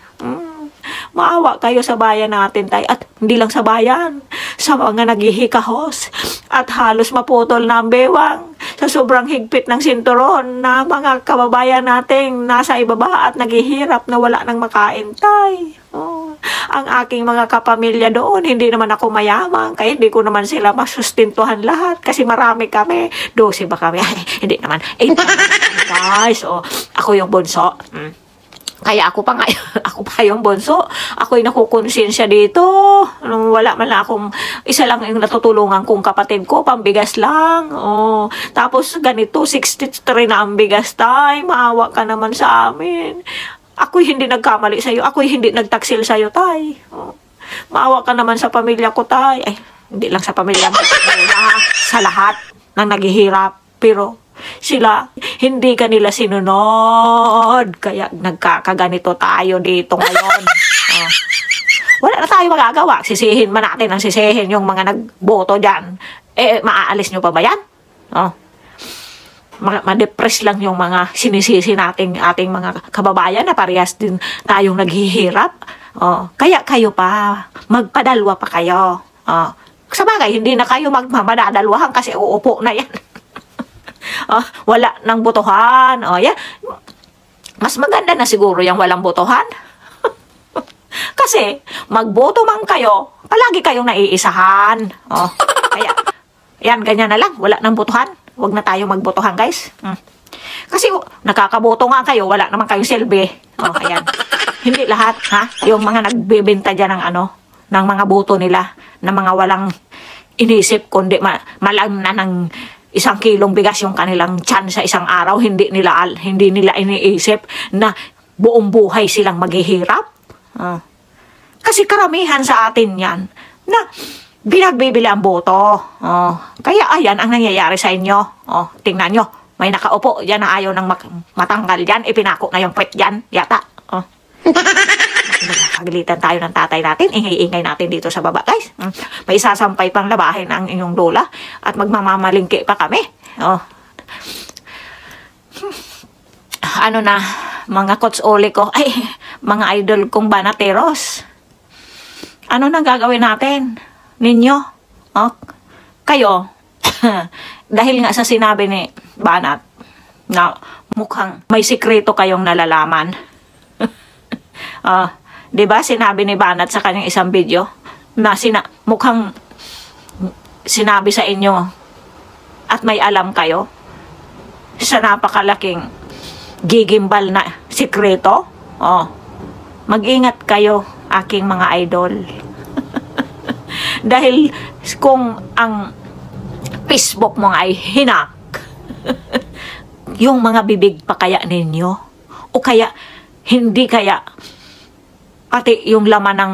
A: Maawa kayo sa bayan natin, tay. At hindi lang sa bayan. Sa mga naghihikahos. At halos maputol na ang bewang. Sa sobrang higpit ng sinturon na mga kababayan nating nasa ibaba at naghihirap na wala nang makain, tay. Ang aking mga kapamilya doon, hindi naman ako mayaman, kaya hindi ko naman sila masustintuhan lahat kasi marami kami. 12 ba kami? Hindi naman. 8 guys. Ako yung bunso. Kaya ako pa yung bunso. Ako'y nakukonsensya dito. Wala man lang akong, isa lang yung natutulungan kong kapatid ko, pambigas lang. Tapos ganito, 63 na ang bigas, tay. Maawa ka naman sa amin. Ako'y hindi nagkamali sa'yo. Ako'y hindi nagtaksil sa'yo, tay. Maawa ka naman sa pamilya ko, tay. Ay, hindi lang sa pamilya mo. Sa lahat ng naghihirap. Pero sila, hindi ka nila sinunod. Kaya nagkakaganito tayo dito ngayon. Wala na tayo magagawa. Sisihin man natin ang sisihin yung mga nagboto dyan. Maaalis nyo pa ba yan? Ma-depress lang yung mga sinisisi nating ating mga kababayan na parehas din tayong naghihirap. Kaya kayo pa, magpadalwa pa kayo. Sa bagay, hindi na kayo magmamadadalwahan kasi uupo na yan. Wala nang botohan. Yan. Mas maganda na siguro yung walang botohan. Kasi, magboto man kayo, palagi kayong naiisahan. Kaya, yan, ganyan na lang. Wala nang botohan. Huwag na tayo magbotohan, guys. Kasi nakakaboto nga kayo, wala naman kayong silbi. Ayan. Hindi lahat, ha? Yung mga nagbebenta dyan ng mga boto nila, na mga walang inisip, kundi malang na ng 1 kilong bigas yung kanilang tiyan sa isang araw, hindi nila iniisip na buong buhay silang maghihirap. Kasi karamihan sa atin yan, na binagbibili ang boto. Kaya ayan ang nangyayari sa inyo. Tingnan nyo. May nakaupo dyan na ayaw ng matanggal dyan. Ipinako na yung puwet dyan. Yata. Pagalitan tayo ng tatay natin, ingay-ingay natin dito sa baba, guys. May sasampay pang labahin ang inyong lola at magmamamalingki pa kami. Oh. Ano na, mga kotsoli ko, ay, mga idol kong banateros. Ano na gagawin natin? Ninyo? Oh, kayo? Dahil nga sa sinabi ni Banat na mukhang may sikreto kayong nalalaman. Diba sinabi ni Banat sa kanyang isang video na mukhang sinabi sa inyo at may alam kayo sa napakalaking gigimbal na sikreto? Mag-ingat kayo, aking mga idol. Dahil kung ang Facebook mo ay hinak, yung mga bibig pa kaya ninyo, o kaya hindi kaya pati yung laman ng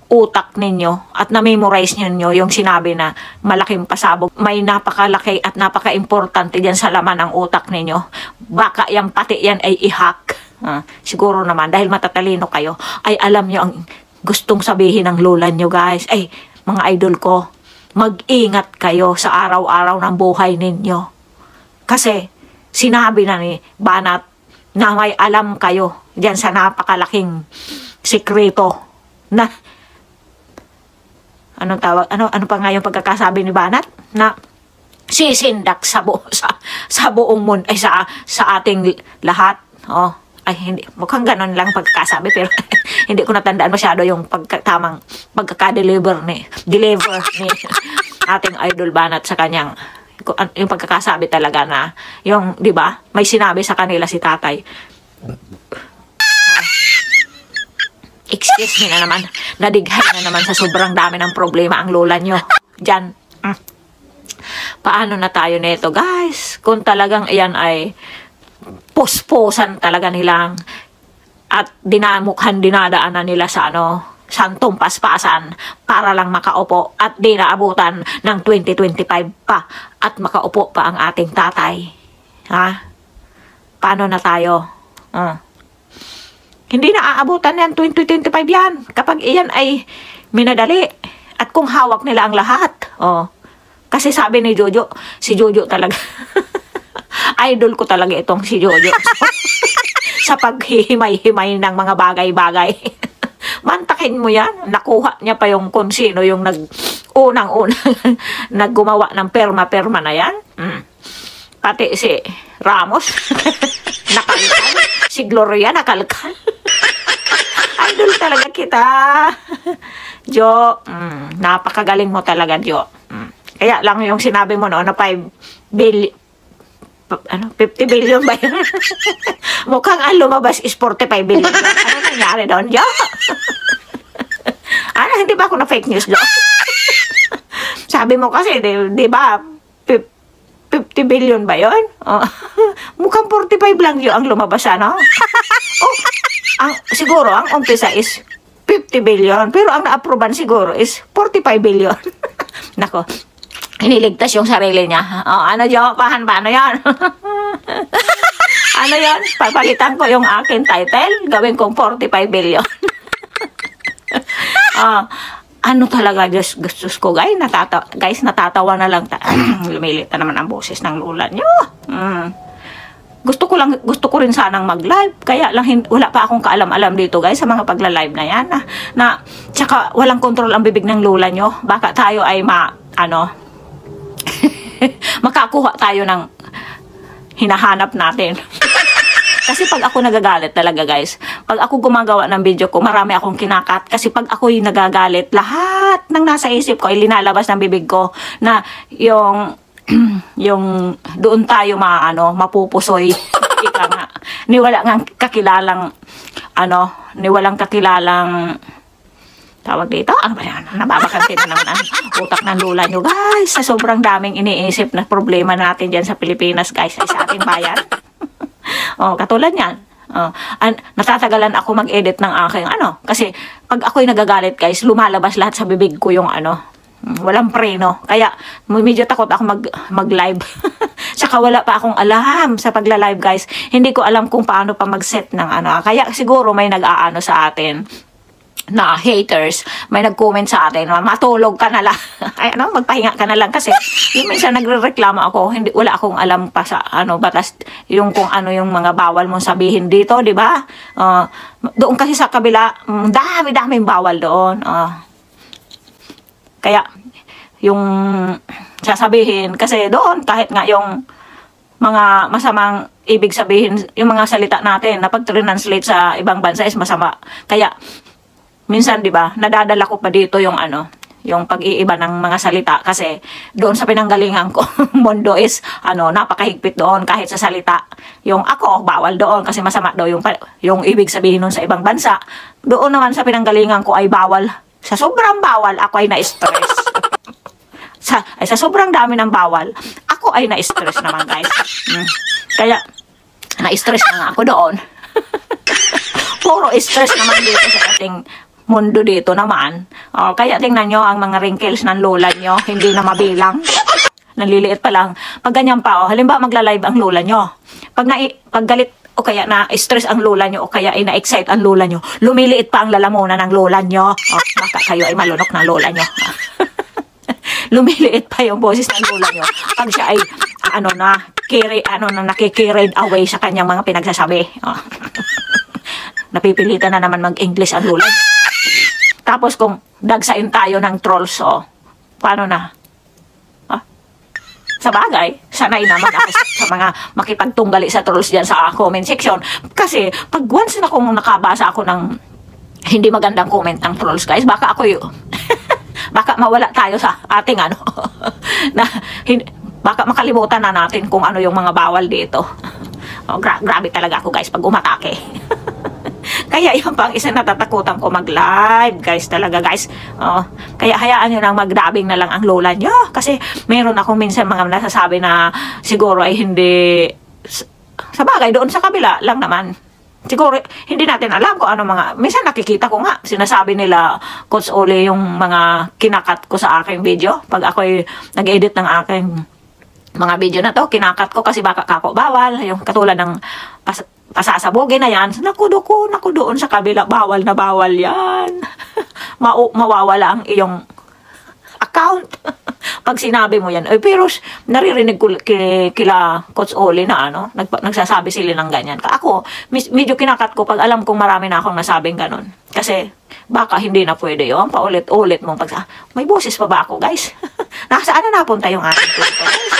A: utak ninyo at na-memorize ninyo yung sinabi na malaking pasabog, may napakalaki at napaka-importante dyan sa laman ng utak ninyo, baka yung pati yan ay i-hack. Siguro naman dahil matatalino kayo ay alam nyo ang gustong sabihin ng lola nyo, guys. Ay, mga idol ko, mag-ingat kayo sa araw-araw ng buhay ninyo. Kasi sinabi na ni Banat na may alam kayo dyan sa napakalaking sikreto na anong tawag, ano pa nga yung pagkakasabi ni Banat na sisindak sa buong mundo, ay sa ating lahat. Ay hindi, mukhang ganon lang pagkakasabi, pero hindi ko natandaan masyado yung tamang pagkaka-deliver ni ating idol Banat sa kanyang yung pagkakasabi talaga na yung, di ba, may sinabi sa kanila si tatay. Excuse me na naman, nadighay na naman sa sobrang dami ng problema ang lola nyo dyan. Paano na tayo nito, guys? Kung talagang iyan ay puspusan talaga nilang at dinadaanan nila sa santong paspasan para lang makaupo at di naabutan ng 2025 pa at makaupo pa ang ating tatay. Paano na tayo? Hindi na aabutan yan 2025 yan kapag iyan ay minadali at kung hawak nila ang lahat. Kasi sabi ni Jojo, si Jojo talaga idol ko talaga itong si Jojo sa paghihimay-himay ng mga bagay-bagay. Mantakin mo yan. Nakuha niya pa yung kung sino yung unang-unang naggumawa ng perma-perma na yan. Pati si Ramos nakalkal. Si Gloria nakalkal. Idol talaga kita. Jo, napakagaling mo talaga, Jo. Kaya lang yung sinabi mo na 5 billion 50 billion ba yun? Mukhang ang lumabas is 45 billion. Ano nangyari doon, Jo? Hindi ba ako na fake news, Jo? Sabi mo kasi, di ba, 50 billion ba yun? Mukhang 45 lang Jo ang lumabas, siguro, ang umpisa is 50 billion. Pero ang na-approvean siguro is 45 billion. Nako. Iniligtas yung sarili niya. Jo? Paano yan? Ano yan? Papalitan ko yung akin title. Gawin kong 45 billion. Talaga, Diyos ko, guys. Natatawa na lang. Lumilit na naman ang boses ng lola nyo. Gusto ko rin sanang mag-live. Kaya lang, wala pa akong kaalam-alam dito, guys, sa mga pagla-live na yan. Tsaka, walang control ang bibig ng lola nyo. Baka tayo ay makakuha tayo ng hinahanap natin. Kasi pag ako nagagalit talaga, guys, pag ako gumagawa ng video ko, marami akong kinakat. Kasi pag ako'y nagagalit, lahat ng nasa isip ko ay linalabas ng bibig ko na yung doon tayo mapupusoy. Ika nga. Ni walang kakilalang tawag dito, ano ba yan? Nababakanti na naman ang utak ng lola nyo, guys. Sa sobrang daming iniisip na problema natin dyan sa Pilipinas, guys, ay sa ating bayan. Katulad yan. Natatagalan ako mag-edit ng aking kasi pag ako'y nagagalit, guys, lumalabas lahat sa bibig ko yung walang preno. Kaya medyo takot ako mag-live. Saka wala pa akong alam sa pagla-live, guys. Hindi ko alam kung paano pa mag-set ng Kaya siguro may nag-aano sa atin na haters, may nag-comment sa atin, matulog ka na lang. Ay, ano, magpahinga ka na lang kasi yung minsan nagrereklamo ako, hindi, wala akong alam pa sa ano, batas, yung kung ano yung mga bawal mong sabihin dito, di ba? Doon kasi sa kabila, dami-daming bawal doon. Kaya, yung sasabihin, kasi doon, kahit nga yung mga masamang ibig sabihin, yung mga salita natin na pag-translate sa ibang bansa is masama. Kaya, minsan, di ba, nadadala ko pa dito yung ano, yung pag-iiba ng mga salita kasi doon sa pinanggalingan ko, mundo is, ano, napakahigpit doon kahit sa salita. Yung ako, bawal doon kasi masama daw yung ibig sabihin nun sa ibang bansa. Doon naman sa pinanggalingan ko ay bawal. Sa sobrang bawal, ako ay na-stress. sa sobrang dami ng bawal, ako ay na-stress naman, guys. Kaya, na-stress na nga ako doon. Puro stress naman dito sa ating mundo dito naman. Kaya tingnan nyo ang mga wrinkles ng lola nyo, hindi na mabilang. Naliliit pa lang. Pag ganyan pa, halimbawa magla-live ang lola nyo. Pag galit o kaya na-stress ang lola nyo o kaya ay na-excite ang lola nyo, lumiliit pa ang lalamunan ng lola nyo. Baka kayo ay malunok ng lola nyo. Lumiliit pa yung boses ng lola nyo. Pag siya ay, nakikarried away sa kanyang mga pinagsasabi. Napipilitan na naman mag-English ang lola nyo. Tapos kung dagsain tayo ng trolls, paano na? Sa bagay, sanay naman ako sa mga makipagtunggali sa trolls dyan sa comment section. Kasi pag once na kung nakabasa ako ng hindi magandang comment ng trolls, guys, baka ako baka mawala tayo sa ating baka makalimutan na natin kung ano yung mga bawal dito. Grabe talaga ako, guys, pag umatake. Kaya yun pang isa natatakutan ko mag-live, guys, talaga, guys. Kaya hayaan nyo nang mag-dubbing na lang ang lola nyo. Kasi meron akong minsan mga nasasabi na siguro ay hindi, sa bagay, doon sa kabila lang naman. Siguro, hindi natin alam kung ano mga, minsan nakikita ko nga, sinasabi nila, Coach Ole, yung mga kinakat ko sa aking video. Pag ako'y nag-edit ng aking mga video na to, kinakat ko kasi baka kako bawal. Yung katulad ng pasasabugin na yan, naku doon sa kabila, bawal na bawal yan. Mawawala ang iyong account. Pag sinabi mo yan, pero naririnig ko kila Coach Oli na nagsasabi sila ng ganyan. Ako, medyo kinakat ko pag alam kong marami na akong nasabing ganun. Kasi baka hindi na pwede yun, paulit-ulit mong may boses pa ba ako, guys? Nasaan na napunta yung ating kwento, guys?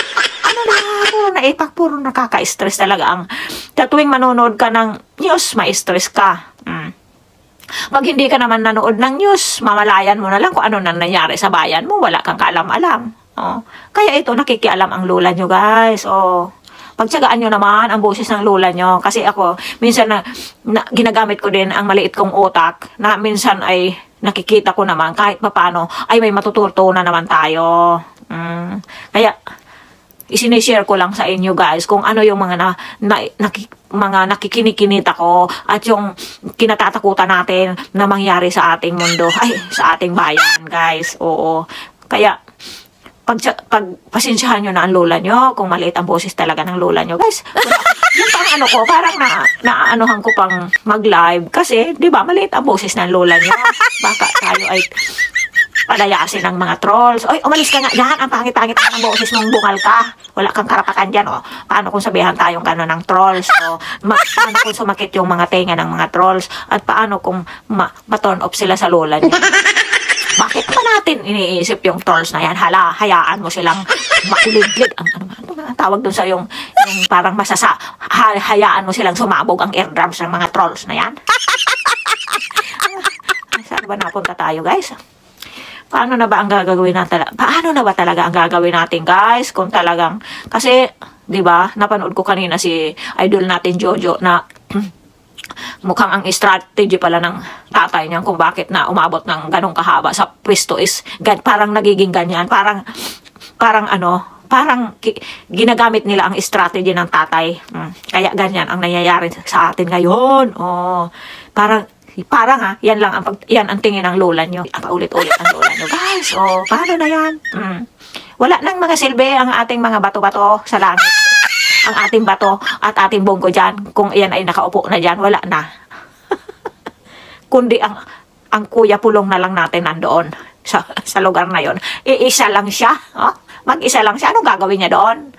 A: Puro nakaka-stress talaga tuwing manonood ka ng news, ma-stress ka. Pag hindi ka naman nanood ng news, mamalayan mo na lang kung ano na nangyari sa bayan mo, wala kang kaalam-alam. Kaya ito, nakikialam ang lola nyo, guys. Pagtsagaan nyo naman ang boses ng lola nyo. Kasi ako, minsan ginagamit ko din ang maliit kong utak na minsan ay nakikita ko naman kahit papano ay may matututunan naman tayo. Kaya, isinishare ko lang sa inyo, guys, kung ano yung mga mga nakikinikinita ko at yung kinatatakutan natin na mangyari sa ating mundo, sa ating bayan, guys. Oo. Kaya, pasensyahan nyo na ang lola nyo kung maliit ang boses talaga ng lola nyo, guys. Yung pang ko, parang naaanuhan ko pang mag-live kasi, di ba, maliit ang boses ng lola nyo. Baka tayo ay palayasin ng mga trolls. Oy, umalis ka nga dyan. Ang pangit-pangit ng boses mong bungal ka. Wala kang karapatan dyan. Paano kung sabihan tayong gano'n ng trolls? Paano kung sumakit yung mga tenga ng mga trolls? At paano kung ma-turn off sila sa lola niya? Bakit pa natin iniisip yung trolls na yan? Hayaan mo silang makuliglig. Ang tawag doon sa yung parang hayaan mo silang sumabog ang eardrums ng mga trolls na yan. Saan ba napunta tayo, guys? Paano na ba talaga ang gagawin natin, guys? Kung talagang, kasi, di ba, napanood ko kanina si idol natin Jojo na mukhang ang strategy pala ng tatay niya kung bakit na umabot ng ganong kahaba sa pwesto is parang nagiging ganyan. Parang ginagamit nila ang strategy ng tatay. Kaya ganyan ang nangyayari sa atin ngayon. Parang yan ang tingin ng lola nyo. Paulit-ulit ang lola nyo, guys. Paano na yan? Wala nang mga silbi ang ating mga bato-bato sa langit. Ang ating bato at ating bonggo dyan, kung iyan ay nakaupo na dyan, wala na. Kundi ang ang Kuya Pulong na lang natin nandoon sa lugar na yon. Iisa lang siya. Oh? Mag-isa lang siya. Anong gagawin niya doon?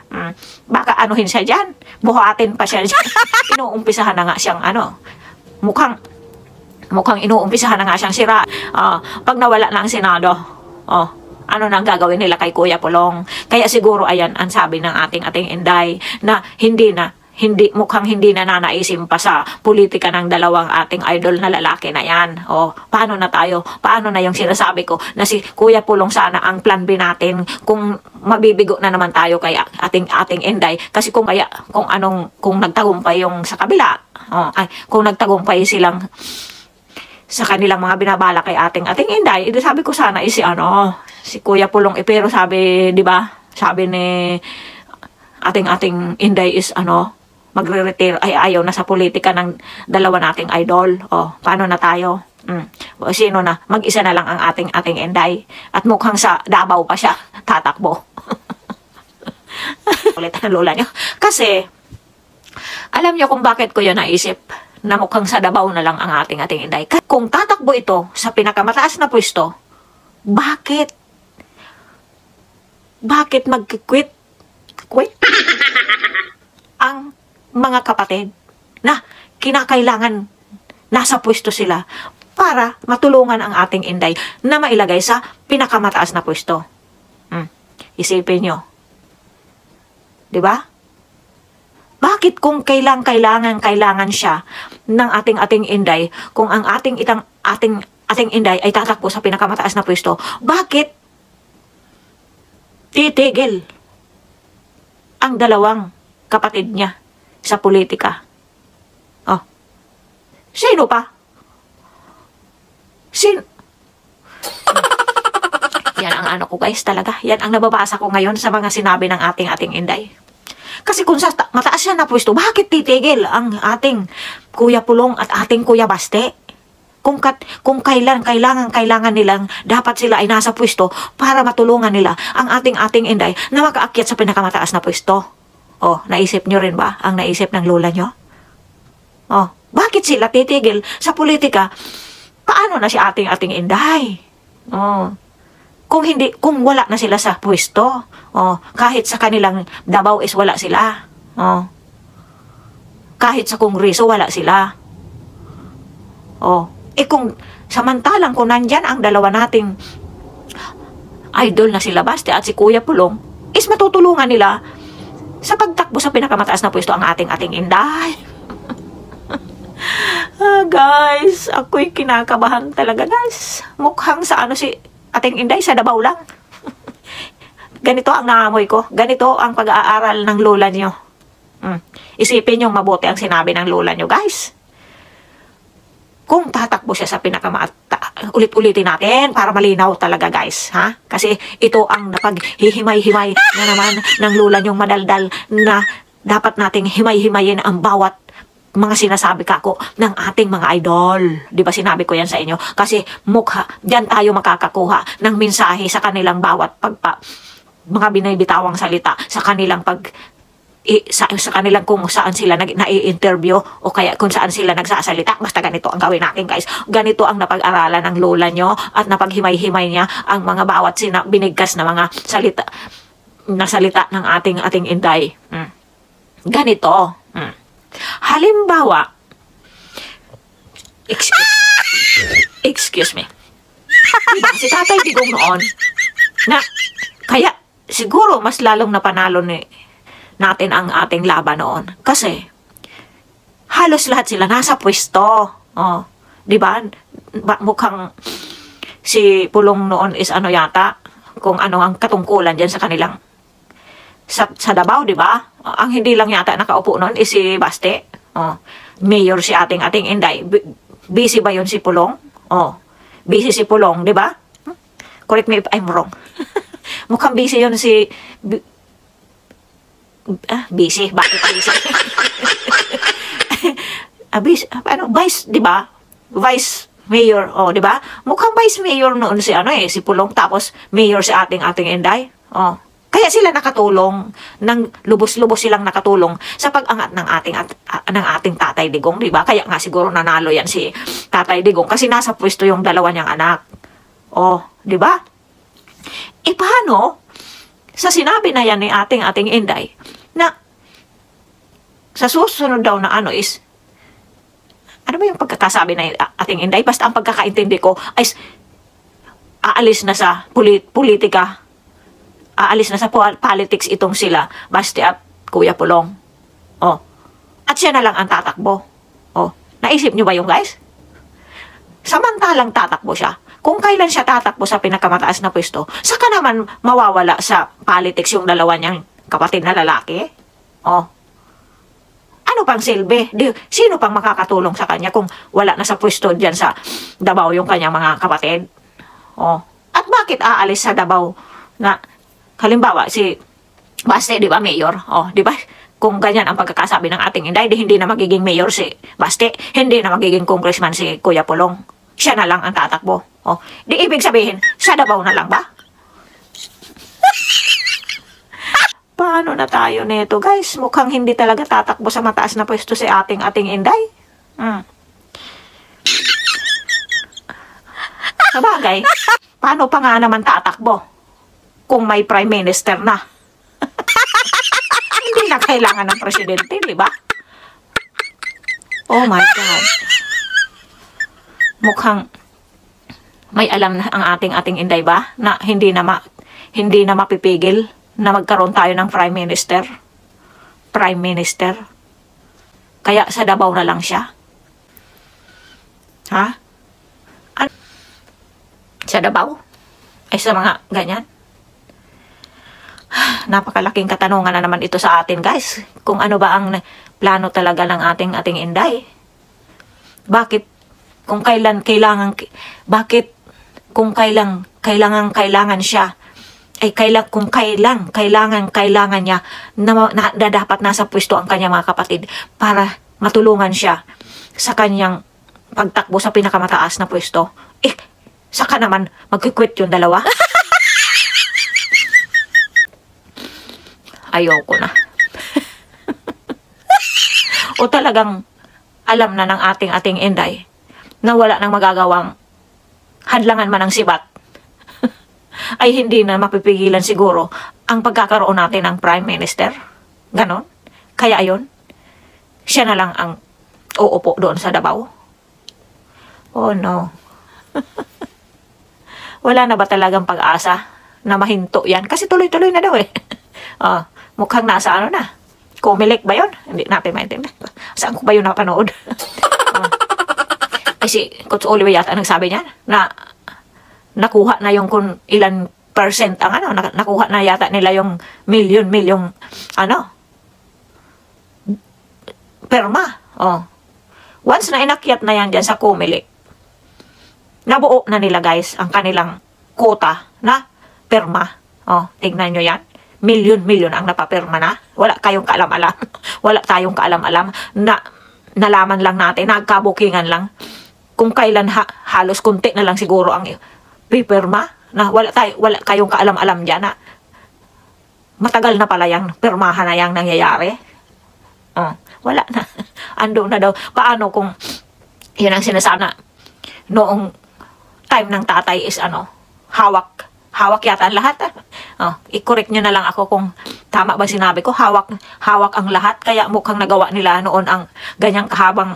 A: Baka anuhin siya dyan. Buhatin pa siya dyan. Inuumpisahan na nga siyang mukhang inuumpisahan na nga siyang sira. Pag nawala na ang Senado, ano nang gagawin nila kay Kuya Pulong? Kaya siguro ayan ang sabi ng ating Inday na mukhang hindi na nanaisim pa sa politika ng dalawang ating idol na lalaki na yan. Paano na tayo? Paano na yung sinasabi ko na si Kuya Pulong sana ang plan B natin kung mabibigo na naman tayo kay ating Inday? Kasi kung nagtagumpay yung sa kabila, kung nagtagumpay silang sa kanilang mga binabala kay ating Inday, sabi ko sana si Kuya Pulong, pero sabi, di ba? Sabi ni ating Inday is magre-retire, ayaw na sa politika ng dalawa nating idol. Paano na tayo? Sino na? Mag-isa na lang ang ating Inday. At mukhang sa Davao pa siya tatakbo. Ulit ang lola niyo. Kasi, alam niyo kung bakit ko yun naisip na mukhang sa Davao na lang ang ating Inday. Kung tatakbo ito sa pinakamataas na pwesto, bakit mag-quit ang mga kapatid na kinakailangan nasa pwesto sila para matulungan ang ating Inday na mailagay sa pinakamataas na pwesto? Isipin nyo. Diba? Bakit kung kailangan siya ng ating Inday, kung ang ating Inday ay tatakbo sa pinakamataas na pwesto, bakit titigil ang dalawang kapatid niya sa politika? Sino pa? Yan ang ko guys talaga. Yan ang nababasa ko ngayon sa mga sinabi ng ating Inday. Kasi kung sa mataas siya na pwesto, bakit titigil ang ating Kuya Pulong at ating Kuya Baste? Kung kailangan nilang dapat sila ay nasa pwesto para matulungan nila ang ating Inday na makaakyat sa pinakamataas na pwesto. Naisip nyo rin ba ang naisip ng lola nyo? Bakit sila titigil sa politika? Paano na si ating Inday? Kung wala na sila sa pwesto, kahit sa kanilang Davao is wala sila. Kahit sa Kongreso wala sila. Kung samantalang kung nandyan ang dalawa nating idol na sila Baste at si Kuya Pulong, is matutulungan nila sa pagtakbo sa pinakamataas na pwesto ang ating Inday. Guys, ako'y kinakabahan talaga guys. Mukhang sa si ating Inday sa Davao lang. Ganito ang naamoy ko. Ganito ang pag-aaral ng lola nyo. Isipin nyo mabuti ang sinabi ng lola nyo guys. Kung tatakbo siya sa ulit-ulitin natin para malinaw talaga guys, ha? Kasi ito ang napaghihimay-himay na naman ng lola nyong madaldal na dapat nating himay-himayin ang bawat mga sinasabi kako ng ating mga idol. Di ba sinabi ko yan sa inyo? Kasi diyan tayo makakakuha ng mensahe sa kanilang bawat mga binibitawang salita, sa kanilang sa kanilang kung saan sila nai-interview o kaya kung saan sila nagsasalita. Basta ganito ang gawin natin guys. Ganito ang napag-aralan ng lola nyo at napaghimay-himay niya ang mga bawat binigkas na mga salita ng ating Inday. Ganito. Halimbawa, excuse me. Diba, si Tatay Digong noon na kaya siguro mas lalong napanalo natin ang ating laban noon. Kasi, halos lahat sila nasa pwesto. Diba? Mukhang si Pulong noon is yata, kung ano ang katungkulan dyan sa kanilang sa Davao, diba? Ang hindi lang yata nakaupo noon is si Baste. Mayor si ating Inday. Busy ba yun si Pulong? Busy si Pulong, diba? Correct me if I'm wrong. Mukhang busy yun si... busy. Bakit busy? Vice, di ba? Vice Mayor, di ba? Mukhang Vice Mayor noon si si Pulong, tapos Mayor si ating Inday. Kaya sila nakatulong, ng lubos-lubos silang nakatulong sa pag-angat ng ating Tatay Digong, di ba? Kaya nga siguro nanalo yan si Tatay Digong kasi nasa pwesto yung dalawa niyang anak. Oh, di ba? Paano sa sinabi na yan ni ating Inday na sa susunod daw na ano is, ano ba yung pagkakasabi na ating Inday? Basta ang pagkakaintindi ko ay aalis na sa politika, aalis na sa politics itong sila, Basti at Kuya Pulong. Oh. At siya na lang ang tatakbo. Oh. Naisip nyo ba yung guys? Samantalang tatakbo siya. Kung kailan siya tatakbo sa pinakamataas na pwesto, saka naman mawawala sa politics yung dalawa niyang kapatid na lalaki. Oh. Ano pang silbi? Sino pang makakatulong sa kanya kung wala na sa pwesto dyan sa Davao yung kanyang mga kapatid? Oh. At bakit aalis sa Davao na halimbawa si Baste, di ba, mayor? Oh, di ba? Kung ganyan ang pagkakasabi ng ating Inday, hindi na magiging mayor si Baste, hindi na magiging congressman si Kuya Pulong. Siya na lang ang tatakbo. Oh, di ibig sabihin, sa Davao na lang ba? Paano na tayo nito, guys? Mukhang hindi talaga tatakbo sa mataas na pwesto si ating Inday. Sabagay, paano pa nga naman tatakbo kung may prime minister na? Hindi na kailangan ng presidente, di ba? Oh my God. Mukhang may alam na ang ating Inday ba na hindi na mapipigil na magkaroon tayo ng prime minister. Prime minister. Kaya sa Davao na lang siya. Ha? Sa Davao? Ay sa mga ganyan? Napakalaking katanungan na naman ito sa atin, guys. Kung ano ba ang plano talaga ng ating Inday. Bakit kung kailan kailangan siya ay kailangan niya na dapat nasa pwesto ang kanyang mga kapatid para matulungan siya sa kanyang pagtakbo sa pinakamataas na pwesto. Saka naman magkikwit yung dalawa. Ayoko na. O talagang alam na ng ating Inday na wala nang magagawang hadlangan man ng sibat ay hindi na mapipigilan siguro ang pagkakaroon natin ng prime minister. Ganon. Kaya ayun, siya na lang ang uupo doon sa Davao. Oh no. Wala na ba talagang pag-asa na mahinto yan? Kasi tuloy-tuloy na daw eh. Mukhang nasa ano na. Comelec ba yun? Hindi natin maintindihan. Saan ko ba yun napanood? Kasi Coach Oliver yata nagsabi niya na nakuha na yung kung ilan percent ang ano, nakuha na yata nila yung milyon perma. Once na inakyat na yan dyan sa Comelec, nabuo na nila guys ang kanilang quota na perma. Tignan nyo yan. Milyon ang napapirma na. Wala kayong kaalam-alam. Wala tayong kaalam-alam na nalaman lang natin, nagkabukingan lang. Kung kailan halos kunti na lang siguro ang pipirma na wala kayong kaalam-alam dyan na matagal na pala yung pirmahan na yung nangyayari. Wala na. Ando na daw. Paano kung yun ang sinasana noong time ng tatay is hawak yata ang lahat. I-correct nyo na lang ako kung tama ba sinabi ko. Hawak ang lahat. Kaya mukhang nagawa nila noon ang ganyang kahabang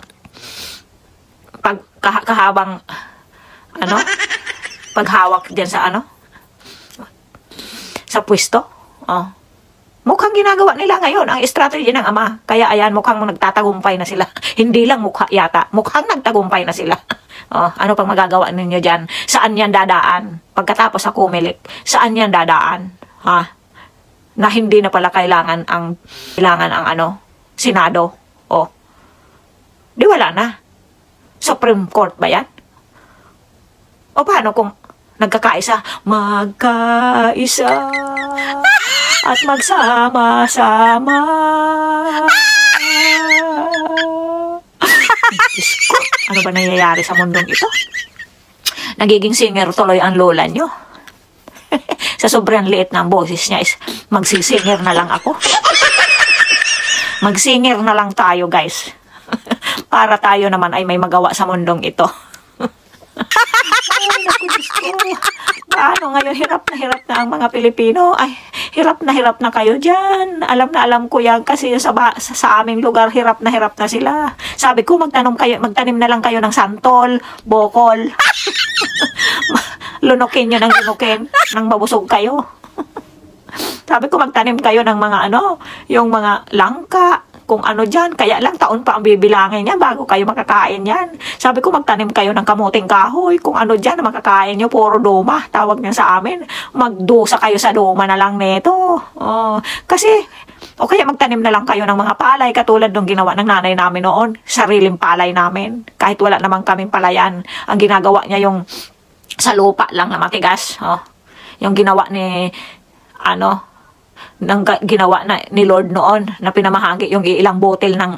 A: paghawak dyan sa sa pwesto. Mukhang ginagawa nila ngayon ang strategy ng ama. Kaya ayan, mukhang nagtatagumpay na sila. Hindi lang mukha yata. Mukhang nagtagumpay na sila. Ano pang magagawa ninyo dyan? Saan yan dadaan? Pagkatapos sa Comelec, saan yan dadaan? Na hindi na pala kailangan ang Senado. Di wala na. Supreme Court ba yan? O paano kung nagkakaisa? Magkaisa at magsama-sama. Ano ba nangyayari sa mundong ito? Nagiging singer tuloy ang lola nyo. Sa sobrang liit ng boses niya is Magsisingir na lang ako. Magsingir na lang tayo, guys. Para tayo naman ay may magawa sa mundong ito. Ay, naku, Diyos ko. Paano ngayon, hirap na ang mga Pilipino. Ay, hirap na kayo dyan. Alam na alam ko yan kasi sa aming lugar, hirap na sila. Sabi ko, magtanim na lang kayo ng santol, bokol. Lunukin nyo ng lunukin, nang mabusog kayo. Sabi ko, magtanim kayo ng mga yung mga langka, kung ano dyan. Kaya lang taon pa ang bibilangin niya bago kayo makakain yan. Sabi ko, magtanim kayo ng kamuting kahoy, kung ano dyan na makakain nyo, puro doma. Tawag niya sa amin, magdusa kayo sa doma na lang neto. Kasi, o kaya magtanim na lang kayo ng mga palay, katulad ng ginawa ng nanay namin noon, sariling palay namin. Kahit wala naman kaming palayan, ang ginagawa niya yung sa lupa lang na matigas. Yung ginawa ni, ginawa ni Lord noon na pinamahagi yung ilang botel ng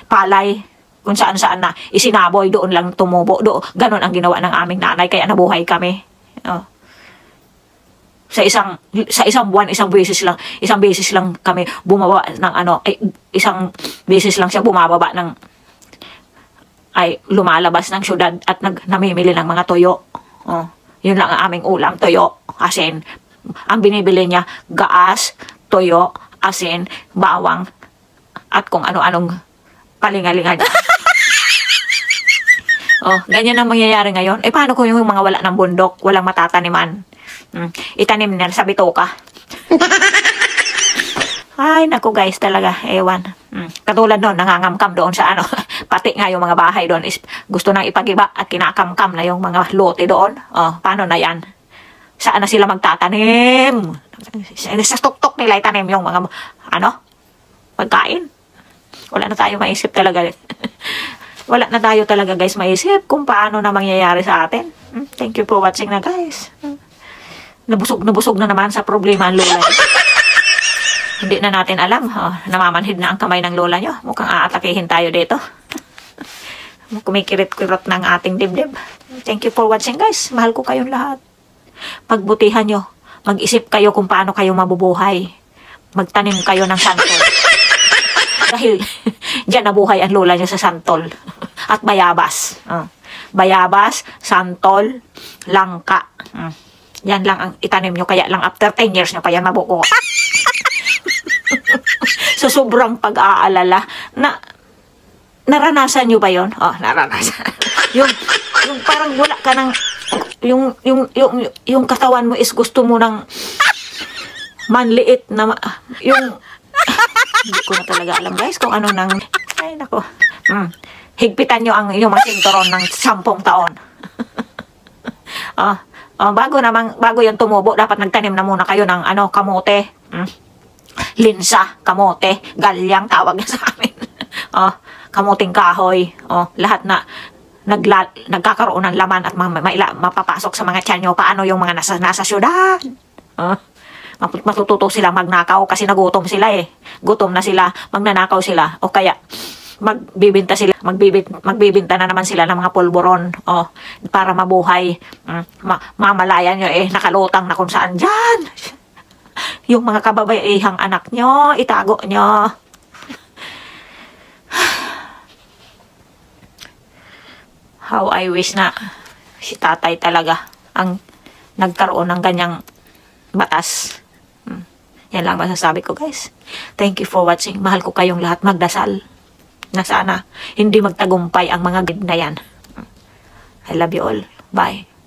A: palay kung saan na isinaboy, doon lang tumubo. Ganon ang ginawa ng aming nanay, kaya nabuhay kami. Sa isang buwan, isang beses lang kami bumaba ng isang beses lang siya bumababa ng lumalabas ng syudad at namimili ng mga toyo. Yun lang ang aming ulam, toyo, asin. Ang binibili niya, gaas, toyo, asin, bawang, at kung ano-anong palingalingan. Ganyan ang mangyayari ngayon. Paano kung yung mga wala ng bundok, walang matataniman? Itanim na sa bituka. Ay, naku guys, talaga, ewan. Katulad noon, nangangamkam doon sa pati nga yung mga bahay doon is gusto nang ipagiba at kinakamkam na yung mga lote doon. Paano na yan? Saan na sila magtatanim? Sa tuktok nila itanim yung mga, pagkain. Wala na tayo maisip talaga. Wala na tayo talaga guys maisip kung paano na mangyayari sa atin. Thank you for watching na guys. Nabusog na naman sa problema ang lola. Hindi na natin alam. Namamanhid na ang kamay ng lola nyo. Mukhang aatakihin tayo dito. Kumikirit-kirot ng ating dibdib. Thank you for watching guys. Mahal ko kayong lahat. Pagbutihan nyo. Mag-isip kayo kung paano kayo mabubuhay. Magtanim kayo ng santol. Dahil dyan nabuhay ang lola nyo sa santol. At bayabas. Bayabas, santol, langka. Yan lang ang itanim nyo. Kaya lang after 10 years nyo pa yan mabuko. So sobrang pag-aalala na naranasan nyo ba yon? Naranasan. yung parang wala ka ng yung katawan mo is gusto mo ng manliit na hindi ko na talaga alam guys kung ano nang ay nako. Higpitan nyo ang yung mga sinturon ng 10 taon. Bago yung tumubo, dapat nagtanim na muna kayo ng kamote. Linsa, kamote, galyang tawag niya sa amin. Kamuting kahoy. Lahat na nagkakaroon ng laman at mapapasok sa mga tiyan nyo. Paano yung mga nasa syudad? Matututo silang magnakaw kasi nagutom sila eh. Gutom na sila, magnanakaw sila. O kaya magbibinta na naman sila ng mga pulburon para mabuhay. Mamalayan nyo nakalutang na kung saan dyan. Yung mga kababaihang anak nyo, itago nyo. How I wish na si tatay talaga ang nagkaroon ng ganyang batas. Yan lang masasabi ko guys. Thank you for watching. Mahal ko kayong lahat. Magdasal na sana hindi magtagumpay ang mga gid na yan. I love you all. Bye.